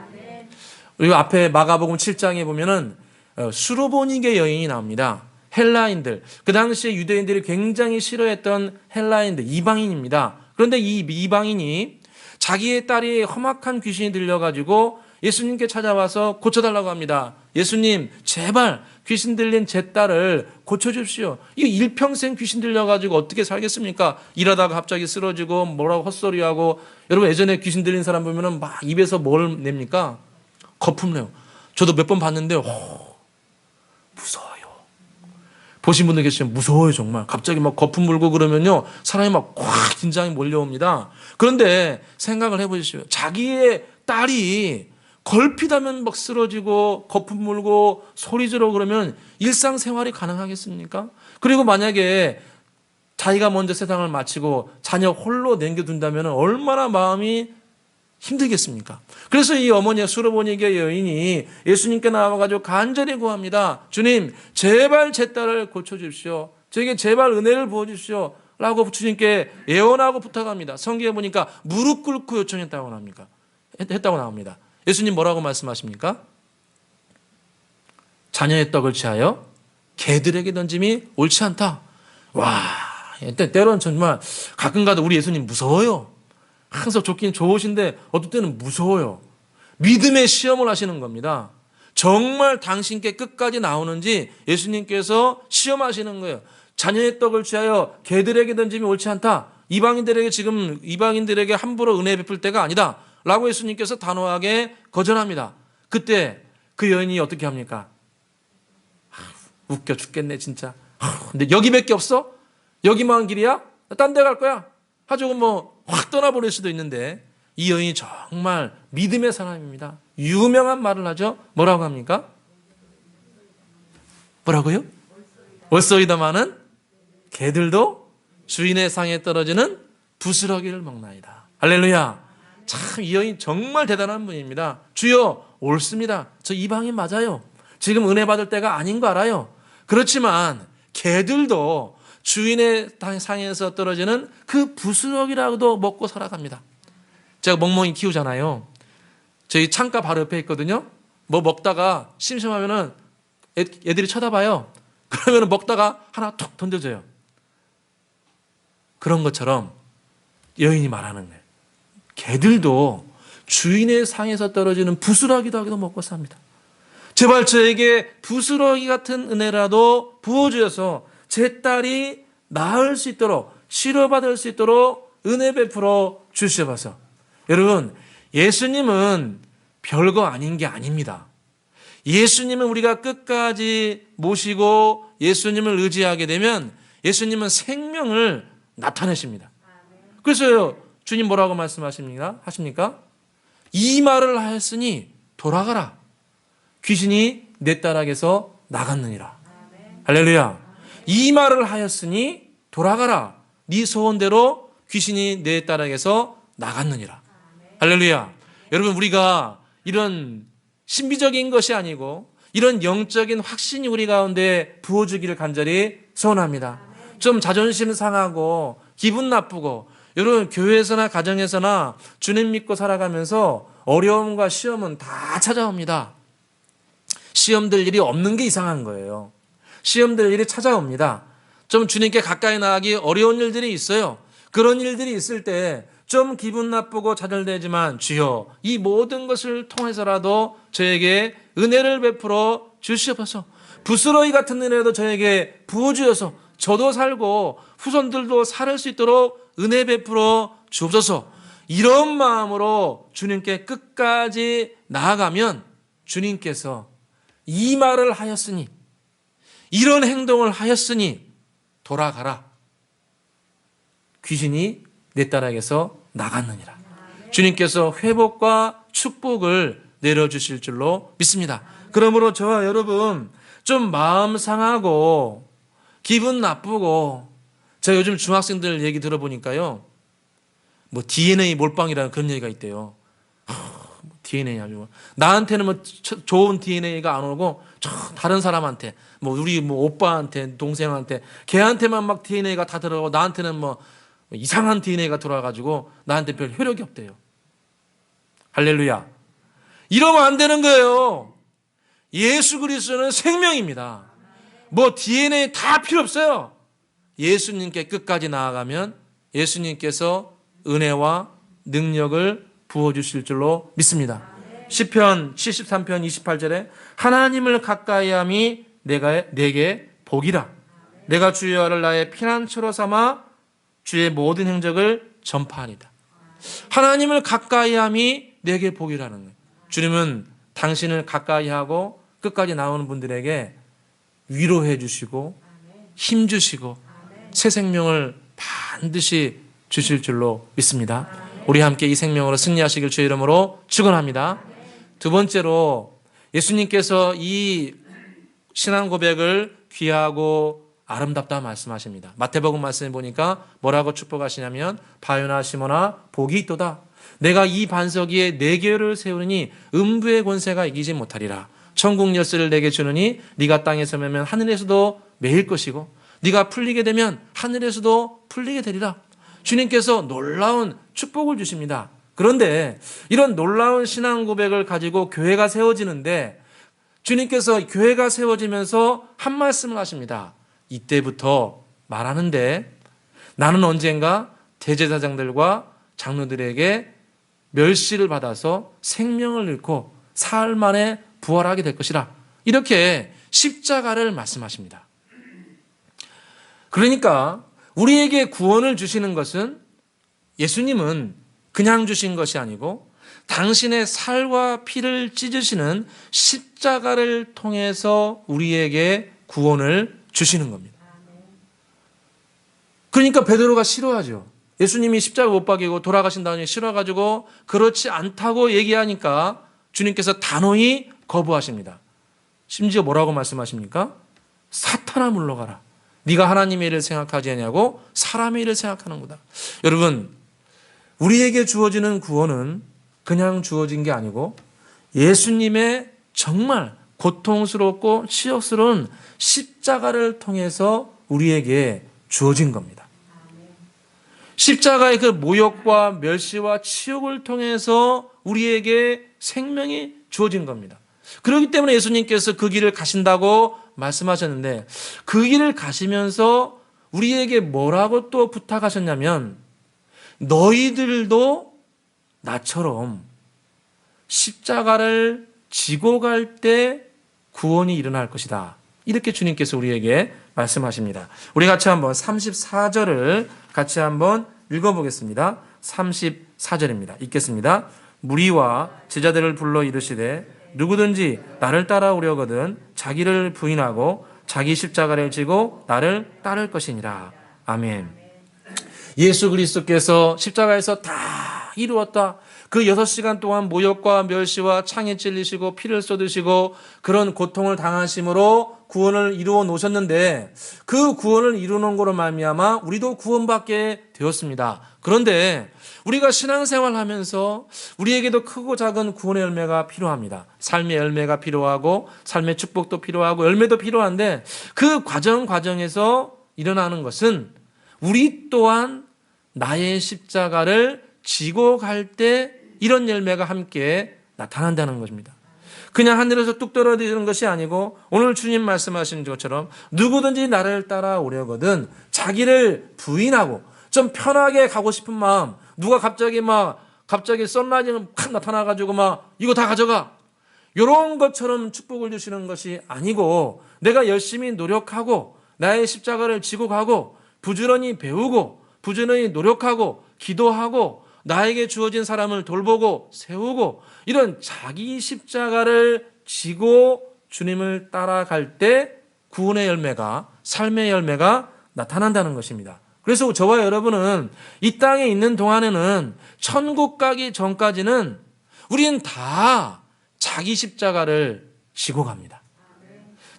그리고 앞에 마가복음 7장에 보면은 수로보니게 여인이 나옵니다. 헬라인들, 그 당시에 유대인들이 굉장히 싫어했던 헬라인들, 이방인입니다. 그런데 이 이방인이 자기의 딸이 험악한 귀신이 들려가지고 예수님께 찾아와서 고쳐달라고 합니다. 예수님, 제발 귀신 들린 제 딸을 고쳐주십시오. 이거 일평생 귀신 들려가지고 어떻게 살겠습니까? 일하다가 갑자기 쓰러지고 뭐라고 헛소리하고. 여러분 예전에 귀신 들린 사람 보면은 막 입에서 뭘 냅니까? 거품 내요. 저도 몇 번 봤는데 무서워요. 보신 분들 계시면 무서워요 정말. 갑자기 막 거품 물고 그러면요 사람이 막 확 긴장이 몰려옵니다. 그런데 생각을 해보십시오. 자기의 딸이 걸핏하면 막 쓰러지고 거품 물고 소리 지르고 그러면 일상생활이 가능하겠습니까? 그리고 만약에 자기가 먼저 세상을 마치고 자녀 홀로 남겨둔다면 얼마나 마음이 힘들겠습니까? 그래서 이 어머니의 수로보니게 여인이 예수님께 나와가지고 간절히 구합니다. 주님, 제발 제 딸을 고쳐주십시오. 저에게 제발 은혜를 부어주십시오. 라고 주님께 애원하고 부탁합니다. 성경에 보니까 무릎 꿇고 요청했다고 나옵니다. 예수님 뭐라고 말씀하십니까? 자녀의 떡을 취하여 개들에게 던짐이 옳지 않다. 와, 때로는 정말 가끔가다 우리 예수님 무서워요. 항상 좋긴 좋으신데 어떨 때는 무서워요. 믿음의 시험을 하시는 겁니다. 정말 당신께 끝까지 나오는지 예수님께서 시험하시는 거예요. 자녀의 떡을 취하여 개들에게 던짐이 옳지 않다. 이방인들에게 함부로 은혜 베풀 때가 아니다. 라고 예수님께서 단호하게 거절합니다. 그때 그 여인이 어떻게 합니까? 웃겨 죽겠네 진짜. 근데 여기밖에 없어? 여기만 길이야? 딴 데 갈 거야? 하죠. 확 떠나버릴 수도 있는데 이 여인이 정말 믿음의 사람입니다. 유명한 말을 하죠. 뭐라고 합니까? 뭐라고요? 올소이다마는 개들도 주인의 상에 떨어지는 부스러기를 먹나이다. 할렐루야. 참 이 여인 정말 대단한 분입니다. 주여, 옳습니다. 저 이방인 맞아요. 지금 은혜 받을 때가 아닌 거 알아요. 그렇지만 개들도 주인의 상에서 떨어지는 그 부스러기라도 먹고 살아갑니다. 제가 멍멍이 키우잖아요. 저희 창가 바로 옆에 있거든요. 뭐 먹다가 심심하면은 애들이 쳐다봐요. 그러면 먹다가 하나 툭 던져줘요. 그런 것처럼 여인이 말하는 거예요. 개들도 주인의 상에서 떨어지는 부스러기도 먹고 삽니다. 제발 저에게 부스러기 같은 은혜라도 부어주셔서 제 딸이 나을 수 있도록, 치료받을 수 있도록 은혜 베풀어 주시옵소서. 여러분, 예수님은 별거 아닌 게 아닙니다. 예수님은 우리가 끝까지 모시고 예수님을 의지하게 되면 예수님은 생명을 나타내십니다. 그래서 주님 뭐라고 말씀하십니까? 이 말을 하였으니 돌아가라. 귀신이 내 딸에게서 나갔느니라. 할렐루야. 이 말을 하였으니 돌아가라. 네 소원대로 귀신이 내 딸에게서 나갔느니라. 할렐루야. 여러분, 우리가 이런 신비적인 것이 아니고 이런 영적인 확신이 우리 가운데 부어주기를 간절히 소원합니다. 좀 자존심 상하고 기분 나쁘고, 여러분 교회에서나 가정에서나 주님 믿고 살아가면서 어려움과 시험은 다 찾아옵니다. 시험될 일이 없는 게 이상한 거예요. 시험될 일이 찾아옵니다. 좀 주님께 가까이 나가기 어려운 일들이 있어요. 그런 일들이 있을 때 좀 기분 나쁘고 좌절되지만 주여, 이 모든 것을 통해서라도 저에게 은혜를 베풀어 주시옵소서. 부스러기 같은 은혜도 저에게 부어주셔서 저도 살고 후손들도 살 수 있도록 은혜 베풀어 주옵소서. 이런 마음으로 주님께 끝까지 나아가면 주님께서 이 말을 하였으니, 이런 행동을 하였으니 돌아가라. 귀신이 내 딸에게서 나갔느니라. 주님께서 회복과 축복을 내려주실 줄로 믿습니다. 그러므로 저와 여러분, 좀 마음 상하고 기분 나쁘고, 제가 요즘 중학생들 얘기 들어보니까요, 뭐 DNA 몰빵이라는 그런 얘기가 있대요. DNA 가지고 나한테는 뭐 좋은 DNA가 안 오고 다른 사람한테 뭐 우리 뭐 오빠한테 동생한테 걔한테만 막 DNA가 다 들어가고 나한테는 뭐 이상한 DNA가 들어와가지고 나한테 별 효력이 없대요. 할렐루야. 이러면 안 되는 거예요. 예수 그리스도는 생명입니다. 뭐 DNA 다 필요 없어요. 예수님께 끝까지 나아가면 예수님께서 은혜와 능력을 부어주실 줄로 믿습니다. 시편 73편 28절에 하나님을 가까이함이 내게 복이라. 내가 주의 여호와를 나의 피난처로 삼아 주의 모든 행적을 전파하리다. 하나님을 가까이함이 내게 복이라는 거예요. 주님은 당신을 가까이하고 끝까지 나오는 분들에게 위로해 주시고 힘 주시고 새 생명을 반드시 주실 줄로 믿습니다. 우리 함께 이 생명으로 승리하시길 주의 이름으로 축원합니다. 두 번째로 예수님께서 이 신앙 고백을 귀하고 아름답다 말씀하십니다. 마태복음 말씀에 보니까 뭐라고 축복하시냐면 바요나 시몬아 복이 있도다. 내가 이 반석 위에 네 개를 세우니 음부의 권세가 이기지 못하리라. 천국 열쇠를 내게 주느니 네가 땅에서 매면 하늘에서도 매일 것이고 네가 풀리게 되면 하늘에서도 풀리게 되리라. 주님께서 놀라운 축복을 주십니다. 그런데 이런 놀라운 신앙 고백을 가지고 교회가 세워지는데 주님께서 교회가 세워지면서 한 말씀을 하십니다. 이때부터 말하는데 나는 언젠가 대제사장들과 장로들에게 멸시를 받아서 생명을 잃고 사흘 만에 부활하게 될 것이라. 이렇게 십자가를 말씀하십니다. 그러니까 우리에게 구원을 주시는 것은 예수님은 그냥 주신 것이 아니고 당신의 살과 피를 찢으시는 십자가를 통해서 우리에게 구원을 주시는 겁니다. 그러니까 베드로가 싫어하죠. 예수님이 십자가 못 박이고 돌아가신다니 싫어가지고 그렇지 않다고 얘기하니까 주님께서 단호히 거부하십니다. 심지어 뭐라고 말씀하십니까? 사탄아 물러가라. 네가 하나님의 일을 생각하지 않냐고 사람의 일을 생각하는구나. 여러분, 우리에게 주어지는 구원은 그냥 주어진 게 아니고 예수님의 정말 고통스럽고 치욕스러운 십자가를 통해서 우리에게 주어진 겁니다. 십자가의 그 모욕과 멸시와 치욕을 통해서 우리에게 생명이 주어진 겁니다. 그렇기 때문에 예수님께서 그 길을 가신다고 말씀하셨는데 그 길을 가시면서 우리에게 뭐라고 또 부탁하셨냐면 너희들도 나처럼 십자가를 지고 갈 때 구원이 일어날 것이다. 이렇게 주님께서 우리에게 말씀하십니다. 우리 같이 한번 34절을 같이 한번 읽어보겠습니다. 34절입니다. 읽겠습니다. 무리와 제자들을 불러 이르시되 누구든지 나를 따라오려거든 자기를 부인하고 자기 십자가를 지고 나를 따를 것이니라. 아멘. 예수 그리스도께서 십자가에서 다 이루었다. 그 6시간 동안 모욕과 멸시와 창에 찔리시고 피를 쏟으시고 그런 고통을 당하심으로 구원을 이루어 놓으셨는데 그 구원을 이루어 놓은 거로 말미암아 우리도 구원받게 되었습니다. 그런데 우리가 신앙생활하면서 우리에게도 크고 작은 구원의 열매가 필요합니다. 삶의 열매가 필요하고 삶의 축복도 필요하고 열매도 필요한데 그 과정에서 일어나는 것은 우리 또한 나의 십자가를 지고 갈 때 이런 열매가 함께 나타난다는 것입니다. 그냥 하늘에서 뚝 떨어지는 것이 아니고 오늘 주님 말씀하신 것처럼 누구든지 나를 따라오려거든 자기를 부인하고 좀 편하게 가고 싶은 마음, 누가 갑자기 썬라이즈는 팍 나타나가지고 이거 다 가져가, 이런 것처럼 축복을 주시는 것이 아니고 내가 열심히 노력하고 나의 십자가를 지고 가고 부지런히 배우고 부지런히 노력하고 기도하고 나에게 주어진 사람을 돌보고 세우고 이런 자기 십자가를 지고 주님을 따라갈 때 구원의 열매가, 삶의 열매가 나타난다는 것입니다. 그래서 저와 여러분은 이 땅에 있는 동안에는 천국 가기 전까지는 우리는 다 자기 십자가를 지고 갑니다.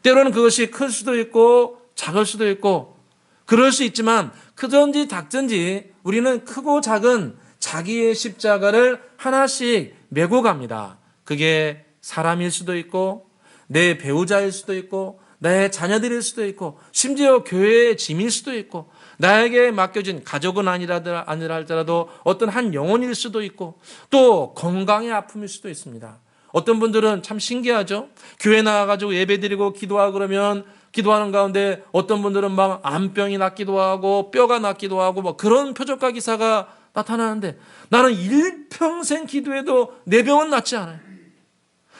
때로는 그것이 클 수도 있고 작을 수도 있고 그럴 수 있지만 크든지 작든지 우리는 크고 작은 자기의 십자가를 하나씩 메고 갑니다. 그게 사람일 수도 있고 내 배우자일 수도 있고 나의 자녀들일 수도 있고 심지어 교회의 짐일 수도 있고 나에게 맡겨진 가족은 아니라 할지라도 어떤 한 영혼일 수도 있고 또 건강의 아픔일 수도 있습니다. 어떤 분들은 참 신기하죠. 교회 나와가지고 예배드리고 기도하고 그러면 기도하는 가운데 어떤 분들은 막 암병이 낫기도 하고 뼈가 낫기도 하고 뭐 그런 표적과 기사가 나타나는데 나는 일평생 기도해도 내 병은 낫지 않아요.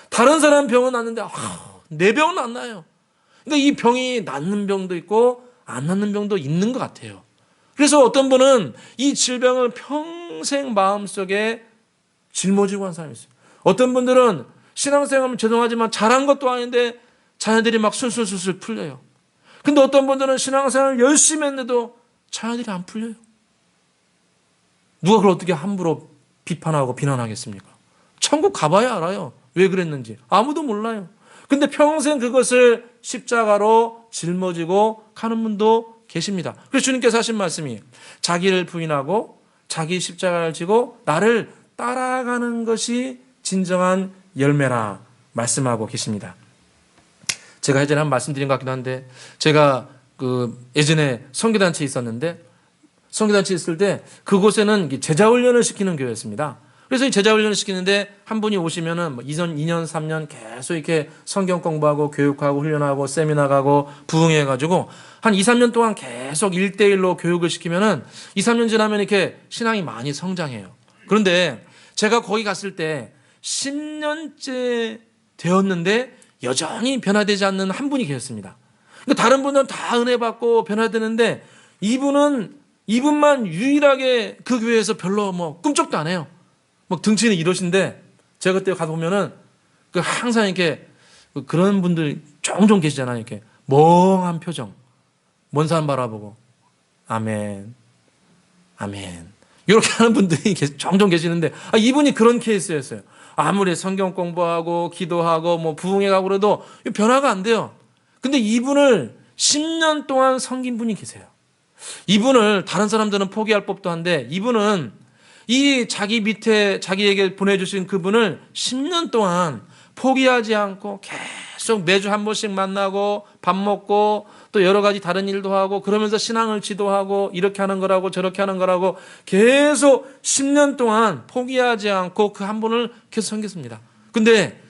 다른 사람 병은 낫는데 내 병은 안 나요. 그러니까 이 병이 낫는 병도 있고 안 낫는 병도 있는 것 같아요. 그래서 어떤 분은 이 질병을 평생 마음속에 짊어지고 한 사람이 있어요. 어떤 분들은 신앙생활은 죄송하지만 잘한 것도 아닌데 자녀들이 막 술술술술 풀려요. 근데 어떤 분들은 신앙생활을 열심히 했는데도 자녀들이 안 풀려요. 누가 그걸 어떻게 함부로 비판하고 비난하겠습니까? 천국 가봐야 알아요. 왜 그랬는지. 아무도 몰라요. 근데 평생 그것을 십자가로 짊어지고 가는 분도 계십니다. 그래서 주님께서 하신 말씀이 자기를 부인하고 자기 십자가를 지고 나를 따라가는 것이 진정한 열매라 말씀하고 계십니다. 제가 예전에 한 말씀드린 것 같기도 한데 제가 예전에 선교단체에 있었는데 선교단체에 있을 때 그곳에는 제자훈련을 시키는 교회였습니다. 그래서 이 제자훈련을 시키는데 한 분이 오시면은 2년, 3년 계속 이렇게 성경 공부하고 교육하고 훈련하고 세미나 가고 부흥해가지고 한 2, 3년 동안 계속 1대1로 교육을 시키면은 2, 3년 지나면 이렇게 신앙이 많이 성장해요. 그런데 제가 거기 갔을 때 10년째 되었는데 여전히 변화되지 않는 한 분이 계셨습니다. 그러니까 다른 분들은 다 은혜 받고 변화되는데 이분만 유일하게 그 교회에서 별로 뭐 꿈쩍도 안 해요. 뭐 등치는 이러신데 제가 그때 가보면은 항상 이렇게 그런 분들 종종 계시잖아요. 이렇게 멍한 표정, 먼 산 바라보고 아멘, 아멘 이렇게 하는 분들이 종종 계시는데 이분이 그런 케이스였어요. 아무리 성경 공부하고 기도하고 뭐 부흥회가고 그래도 변화가 안 돼요. 근데 이분을 10년 동안 섬긴 분이 계세요. 이분을 다른 사람들은 포기할 법도 한데 이분은 이 자기 밑에 자기에게 보내주신 그분을 10년 동안 포기하지 않고 계속 매주 한 번씩 만나고 밥 먹고 또 여러 가지 다른 일도 하고 그러면서 신앙을 지도하고 이렇게 하는 거라고 저렇게 하는 거라고 계속 10년 동안 포기하지 않고 그 한 분을 계속 섬겼습니다. 근데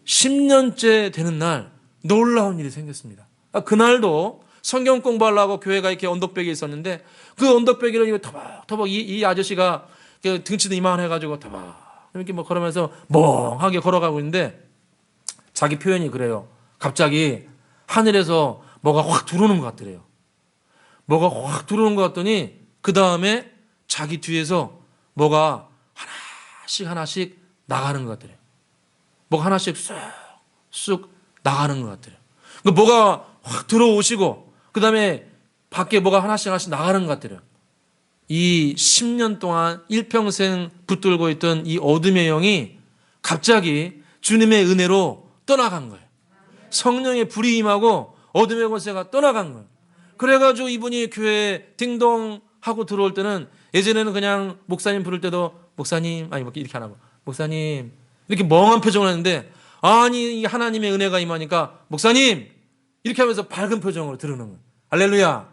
10년째 되는 날 놀라운 일이 생겼습니다. 그날도 성경 공부하려고 교회가 이렇게 언덕배기에 있었는데 그 언덕배기를 터벅터벅 이 아저씨가 등치도 이만해가지고 터벅 이렇게 뭐 걸으면서 멍하게 걸어가고 있는데 자기 표현이 그래요. 갑자기 하늘에서 뭐가 확 들어오는 것 같더래요. 뭐가 확 들어오는 것 같더니 그 다음에 자기 뒤에서 뭐가 하나씩 나가는 것 같더래요. 뭐가 하나씩 쑥 나가는 것 같더래요. 뭐가 확 들어오시고 그 다음에 밖에 뭐가 하나씩 나가는 것 같더래요. 이 10년 동안 일평생 붙들고 있던 이 어둠의 영이 갑자기 주님의 은혜로 떠나간 거예요. 성령의 불이 임하고 어둠의 권세가 떠나간 거예요. 그래가지고 이분이 교회에 딩동 하고 들어올 때는 예전에는 그냥 목사님 부를 때도 목사님 아니 이렇게 안 하고 목사님 이렇게 멍한 표정을 했는데 아니 하나님의 은혜가 임하니까 목사님 이렇게 하면서 밝은 표정으로 들으는 거예요. 할렐루야.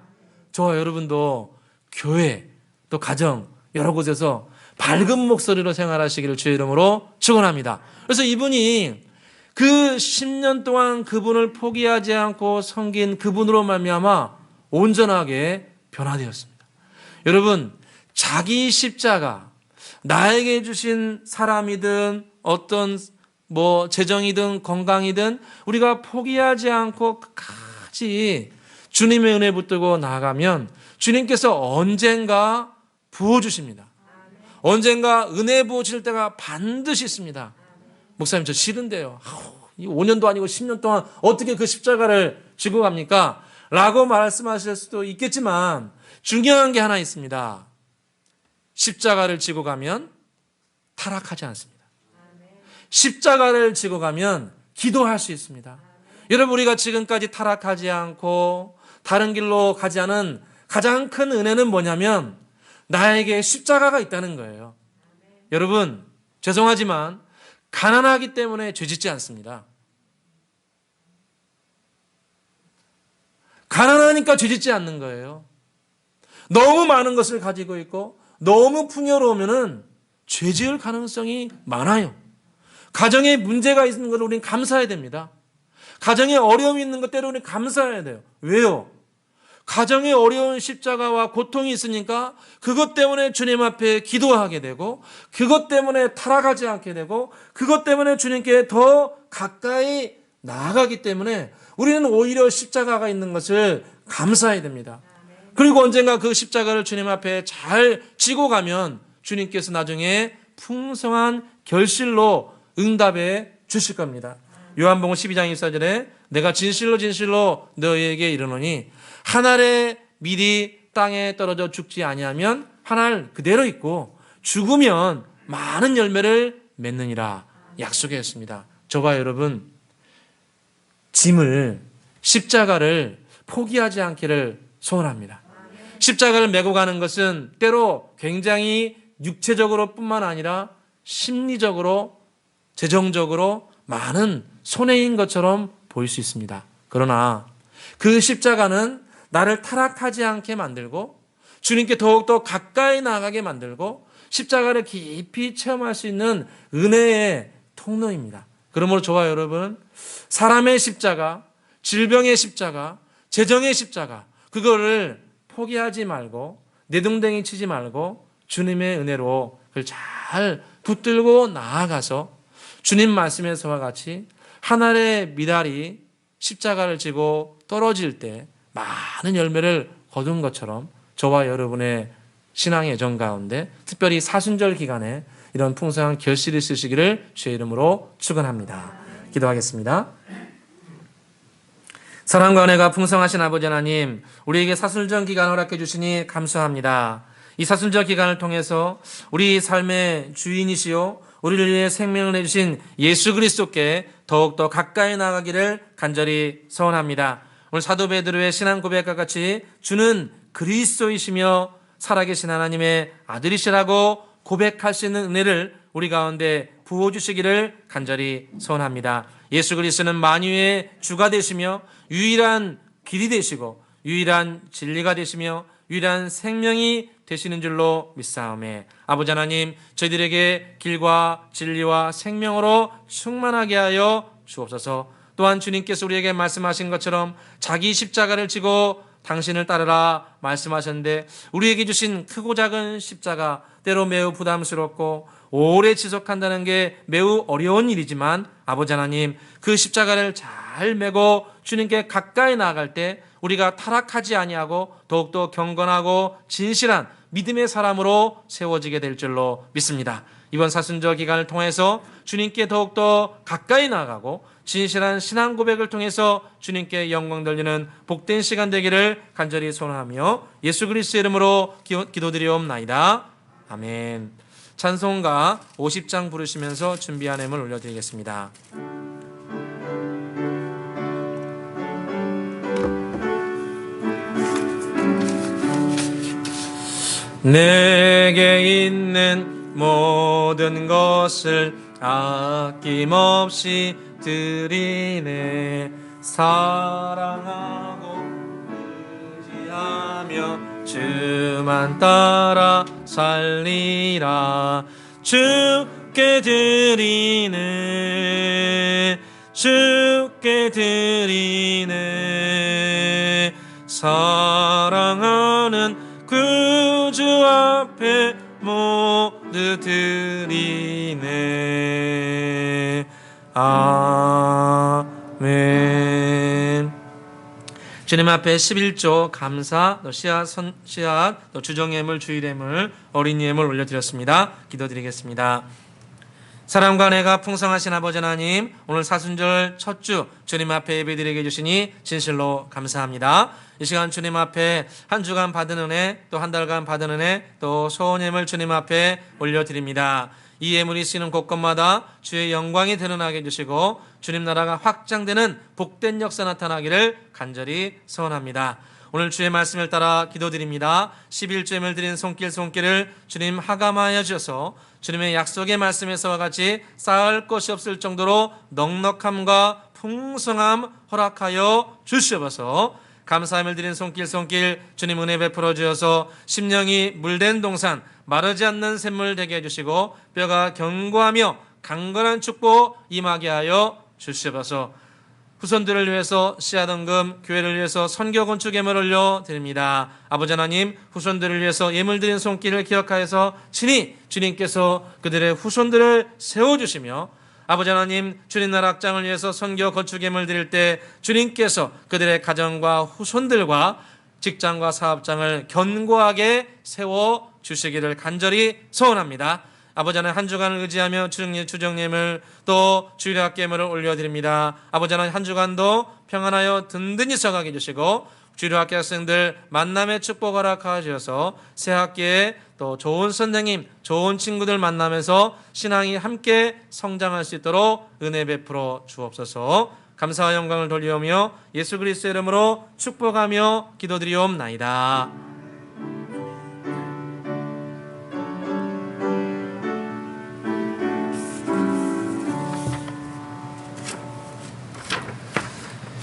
저와 여러분도 교회 또 가정 여러 곳에서 밝은 목소리로 생활하시기를 주의 이름으로 축원합니다. 그래서 이분이 그 10년 동안 그분을 포기하지 않고 섬긴 그분으로 말미암아 온전하게 변화되었습니다. 여러분 자기 십자가 나에게 주신 사람이든 어떤 뭐 재정이든 건강이든 우리가 포기하지 않고 끝까지 주님의 은혜 붙들고 나아가면 주님께서 언젠가 부어주십니다. 언젠가 은혜 부어질 때가 반드시 있습니다. 목사님 저 싫은데요. 5년도 아니고 10년 동안 어떻게 그 십자가를 지고 갑니까? 라고 말씀하실 수도 있겠지만 중요한 게 하나 있습니다. 십자가를 지고 가면 타락하지 않습니다. 십자가를 지고 가면 기도할 수 있습니다. 여러분 우리가 지금까지 타락하지 않고 다른 길로 가지 않은 가장 큰 은혜는 뭐냐면 나에게 십자가가 있다는 거예요. 여러분, 죄송하지만 가난하기 때문에 죄짓지 않습니다. 가난하니까 죄짓지 않는 거예요. 너무 많은 것을 가지고 있고 너무 풍요로우면은 죄지을 가능성이 많아요. 가정에 문제가 있는 걸 우리는 감사해야 됩니다. 가정에 어려움이 있는 것 때문에 우리는 감사해야 돼요. 왜요? 가정에 어려운 십자가와 고통이 있으니까 그것 때문에 주님 앞에 기도하게 되고 그것 때문에 타락하지 않게 되고 그것 때문에 주님께 더 가까이 나아가기 때문에 우리는 오히려 십자가가 있는 것을 감사해야 됩니다. 그리고 언젠가 그 십자가를 주님 앞에 잘 지고 가면 주님께서 나중에 풍성한 결실로 응답해 주실 겁니다. 요한복음 12장 24절에 내가 진실로 진실로 너희에게 이르노니 한 알의 밀이 땅에 떨어져 죽지 아니하면 한 알 그대로 있고 죽으면 많은 열매를 맺느니라 약속했습니다. 저와 여러분, 짐을, 십자가를 포기하지 않기를 소원합니다. 십자가를 메고 가는 것은 때로 굉장히 육체적으로 뿐만 아니라 심리적으로, 재정적으로 많은 손해인 것처럼 보일 수 있습니다. 그러나 그 십자가는 나를 타락하지 않게 만들고 주님께 더욱더 가까이 나가게 만들고 십자가를 깊이 체험할 수 있는 은혜의 통로입니다. 그러므로 저와 여러분, 사람의 십자가, 질병의 십자가, 재정의 십자가, 그거를 포기하지 말고 내동댕이 치지 말고 주님의 은혜로 그걸 잘 붙들고 나아가서 주님 말씀에서와 같이 한 알의 미달이 십자가를 지고 떨어질 때 많은 열매를 거둔 것처럼 저와 여러분의 신앙의 애정 가운데 특별히 사순절 기간에 이런 풍성한 결실이 있으시기를 주의 이름으로 축원합니다. 기도하겠습니다. 사랑과 은혜가 풍성하신 아버지 하나님, 우리에게 사순절 기간 허락해 주시니 감사합니다. 이 사순절 기간을 통해서 우리 삶의 주인이시요 우리를 위해 생명을 내주신 예수 그리스도께 더욱더 가까이 나가기를 간절히 소원합니다. 오늘 사도 베드로의 신앙 고백과 같이 주는 그리스도이시며 살아계신 하나님의 아들이시라고 고백할 수 있는 은혜를 우리 가운데 부어주시기를 간절히 소원합니다. 예수 그리스도는 만유의 주가 되시며 유일한 길이 되시고 유일한 진리가 되시며 유일한 생명이 되시는 줄로 믿사오매 아버지 하나님, 저희들에게 길과 진리와 생명으로 충만하게 하여 주옵소서. 또한 주님께서 우리에게 말씀하신 것처럼 자기 십자가를 지고 당신을 따르라 말씀하셨는데 우리에게 주신 크고 작은 십자가, 때로 매우 부담스럽고 오래 지속한다는 게 매우 어려운 일이지만 아버지 하나님, 그 십자가를 잘 메고 주님께 가까이 나아갈 때 우리가 타락하지 아니하고 더욱더 경건하고 진실한 믿음의 사람으로 세워지게 될 줄로 믿습니다. 이번 사순절 기간을 통해서 주님께 더욱더 가까이 나아가고 진실한 신앙 고백을 통해서 주님께 영광 돌리는 복된 시간 되기를 간절히 소원하며 예수 그리스도의 이름으로 기도드리옵나이다. 아멘. 찬송가 50장 부르시면서 준비한 음을 올려드리겠습니다. 내게 있는 모든 것을 아낌없이 드리네. 사랑하고 의지하며 주만 따라 살리라. 주께 드리네, 주께 드리네. 사랑하는 구주 앞에 모두 드리네. 아멘. 주님 앞에 11조 감사, 또 씨앗, 또 주정예물, 주일예물, 어린이예물 올려드렸습니다. 기도드리겠습니다. 사랑과 은혜가 풍성하신 아버지 하나님, 오늘 사순절 첫 주 주님 앞에 예배드리게 해주시니 진실로 감사합니다. 이 시간 주님 앞에 한 주간 받은 은혜, 또 한 달간 받은 은혜, 또 소원예물 주님 앞에 올려드립니다. 이 예물이 쓰이는 곳곳마다 주의 영광이 드러나게 해주시고 주님 나라가 확장되는 복된 역사 나타나기를 간절히 소원합니다. 오늘 주의 말씀을 따라 기도드립니다. 11조임을 드린 손길을 주님 하감하여 주셔서 주님의 약속의 말씀에서와 같이 쌓을 것이 없을 정도로 넉넉함과 풍성함 허락하여 주시옵소서. 감사함을 드린 손길 주님 은혜 베풀어 주셔서 심령이 물된 동산 마르지 않는 샘물 되게 해주시고 뼈가 견고하며 강건한 축복 임하게 하여 주시옵소서. 후손들을 위해서 씨앗헌금, 교회를 위해서 선교 건축 예물 올려 드립니다. 아버지 하나님, 후손들을 위해서 예물 드린 손길을 기억하여서 친히 주님께서 그들의 후손들을 세워주시며, 아버지 하나님, 주님 나라 확장을 위해서 선교 건축 예물 드릴 때 주님께서 그들의 가정과 후손들과 직장과 사업장을 견고하게 세워 주시기를 간절히 소원합니다. 아버지 하나님, 한 주간을 의지하며 추정예물 또 주일학 예물을 올려드립니다. 아버지 하나님, 한 주간도 평안하여 든든히 서가게 해주시고 주일학교 학생들 만남의 축복 허락하여 주셔서 새 학기에 또 좋은 선생님, 좋은 친구들 만나면서 신앙이 함께 성장할 수 있도록 은혜 베풀어 주옵소서. 감사와 영광을 돌리오며 예수 그리스도의 이름으로 축복하며 기도드리옵나이다.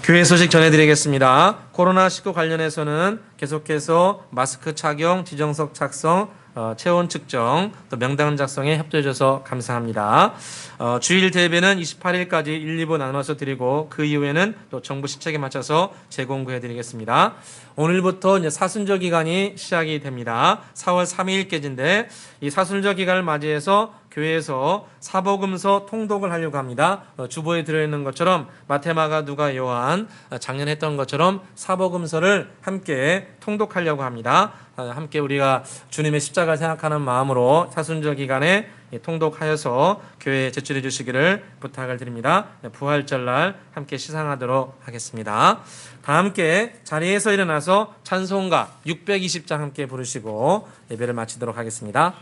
교회 소식 전해드리겠습니다. 코로나19 관련해서는 계속해서 마스크 착용, 지정석 작성, 체온 측정, 또 명단 작성에 협조해 주셔서 감사합니다. 주일 대회는 28일까지 1, 2부 나눠서 드리고 그 이후에는 또 정부 시책에 맞춰서 재공구해 드리겠습니다. 오늘부터 이제 사순절 기간이 시작이 됩니다. 4월 3일까지인데 이 사순절 기간을 맞이해서 교회에서 사복음서 통독을 하려고 합니다. 주보에 들어있는 것처럼 마태, 마가, 누가, 요한 작년에 했던 것처럼 사복음서를 함께 통독하려고 합니다. 함께 우리가 주님의 십자가를 생각하는 마음으로 사순절 기간에 통독하여서 교회에 제출해 주시기를 부탁을 드립니다. 부활절날 함께 시상하도록 하겠습니다. 다 함께 자리에서 일어나서 찬송가 620장 함께 부르시고 예배를 마치도록 하겠습니다.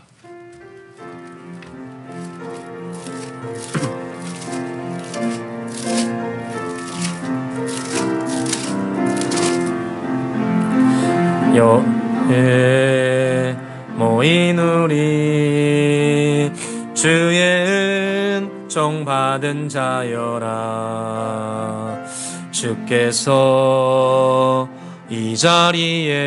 여에 모인 우리 주의 은총 받은 자여라. 주께서 이 자리에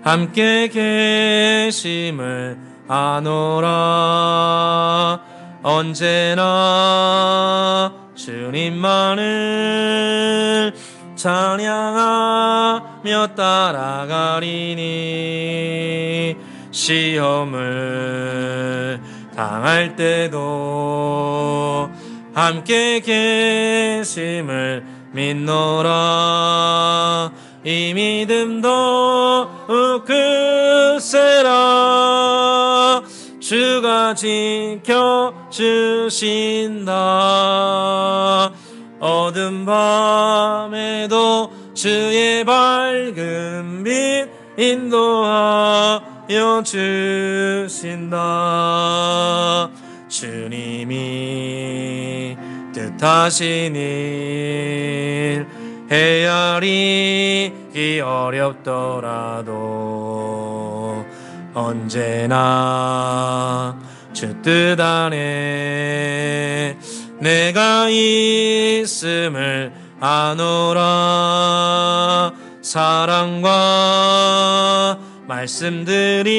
함께 계심을 아노라. 언제나 주님만을 찬양하며 따라가리니 시험을 당할 때도 함께 계심을 믿노라. 이 믿음 더욱 크세라. 주가 지켜주신다. 어두운 밤에도 주의 밝은 빛 인도하여 주신다. 주님이 뜻하신 일 헤아리기 어렵더라도 언제나 주 뜻 안에 내가 있음을 아노라. 사랑과 말씀들이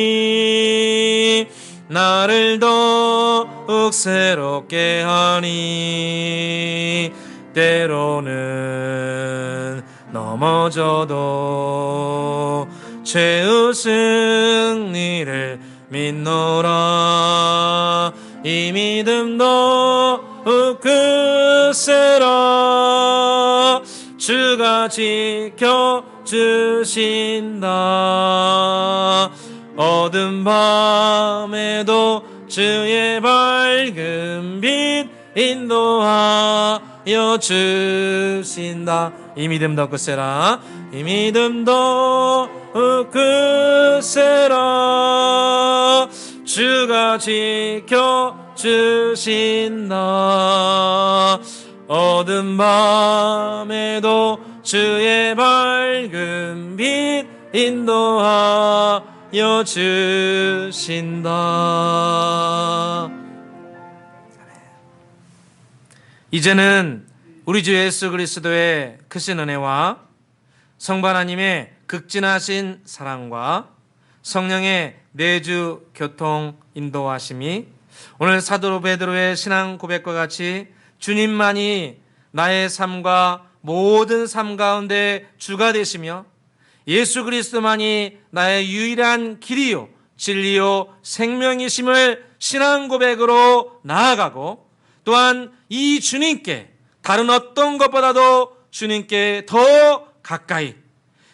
나를 더욱 새롭게 하니 때로는 넘어져도 최후 승리를 믿노라. 이 믿음 더욱 크세라. 주가 지켜주신다. 어두운 밤에도 주의 밝은 빛 인도하여 주신다. 이 믿음 더욱 크세라. 이 믿음 더욱 크세라. 주가 지켜주신다. 어두운 밤에도 주의 밝은 빛 인도하여 주신다. 이제는 우리 주 예수 그리스도의 크신 은혜와 성부 하나님의 극진하신 사랑과 성령의 내주 교통 인도하심이 오늘 사도 베드로의 신앙 고백과 같이 주님만이 나의 삶과 모든 삶 가운데 주가 되시며 예수 그리스도만이 나의 유일한 길이요 진리요 생명이심을 신앙 고백으로 나아가고, 또한 이 주님께 다른 어떤 것보다도 주님께 더 가까이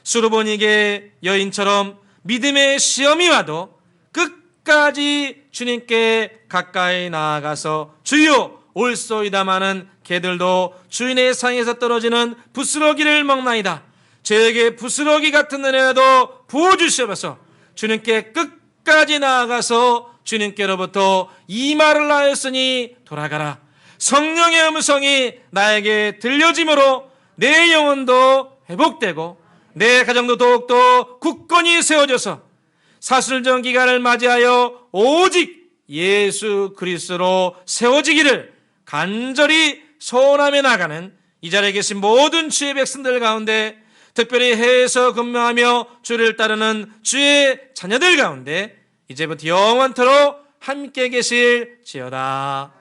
수르보니게 여인처럼 믿음의 시험이 와도 끝까지 주님께 가까이 나아가서 주여 올소이다마는 개들도 주인의 상에서 떨어지는 부스러기를 먹나이다. 저에게 부스러기 같은 은혜라도 부어주시옵소서. 주님께 끝까지 나아가서 주님께로부터 이 말을 하였으니 돌아가라. 성령의 음성이 나에게 들려짐으로 내 영혼도 회복되고 내 가정도 더욱더 굳건히 세워져서 사순절 기간을 맞이하여 오직 예수 그리스도로 세워지기를 간절히 소원하며 나가는 이 자리에 계신 모든 주의 백성들 가운데, 특별히 해외에서 근무하며 주를 따르는 주의 자녀들 가운데 이제부터 영원토록 함께 계실지어다.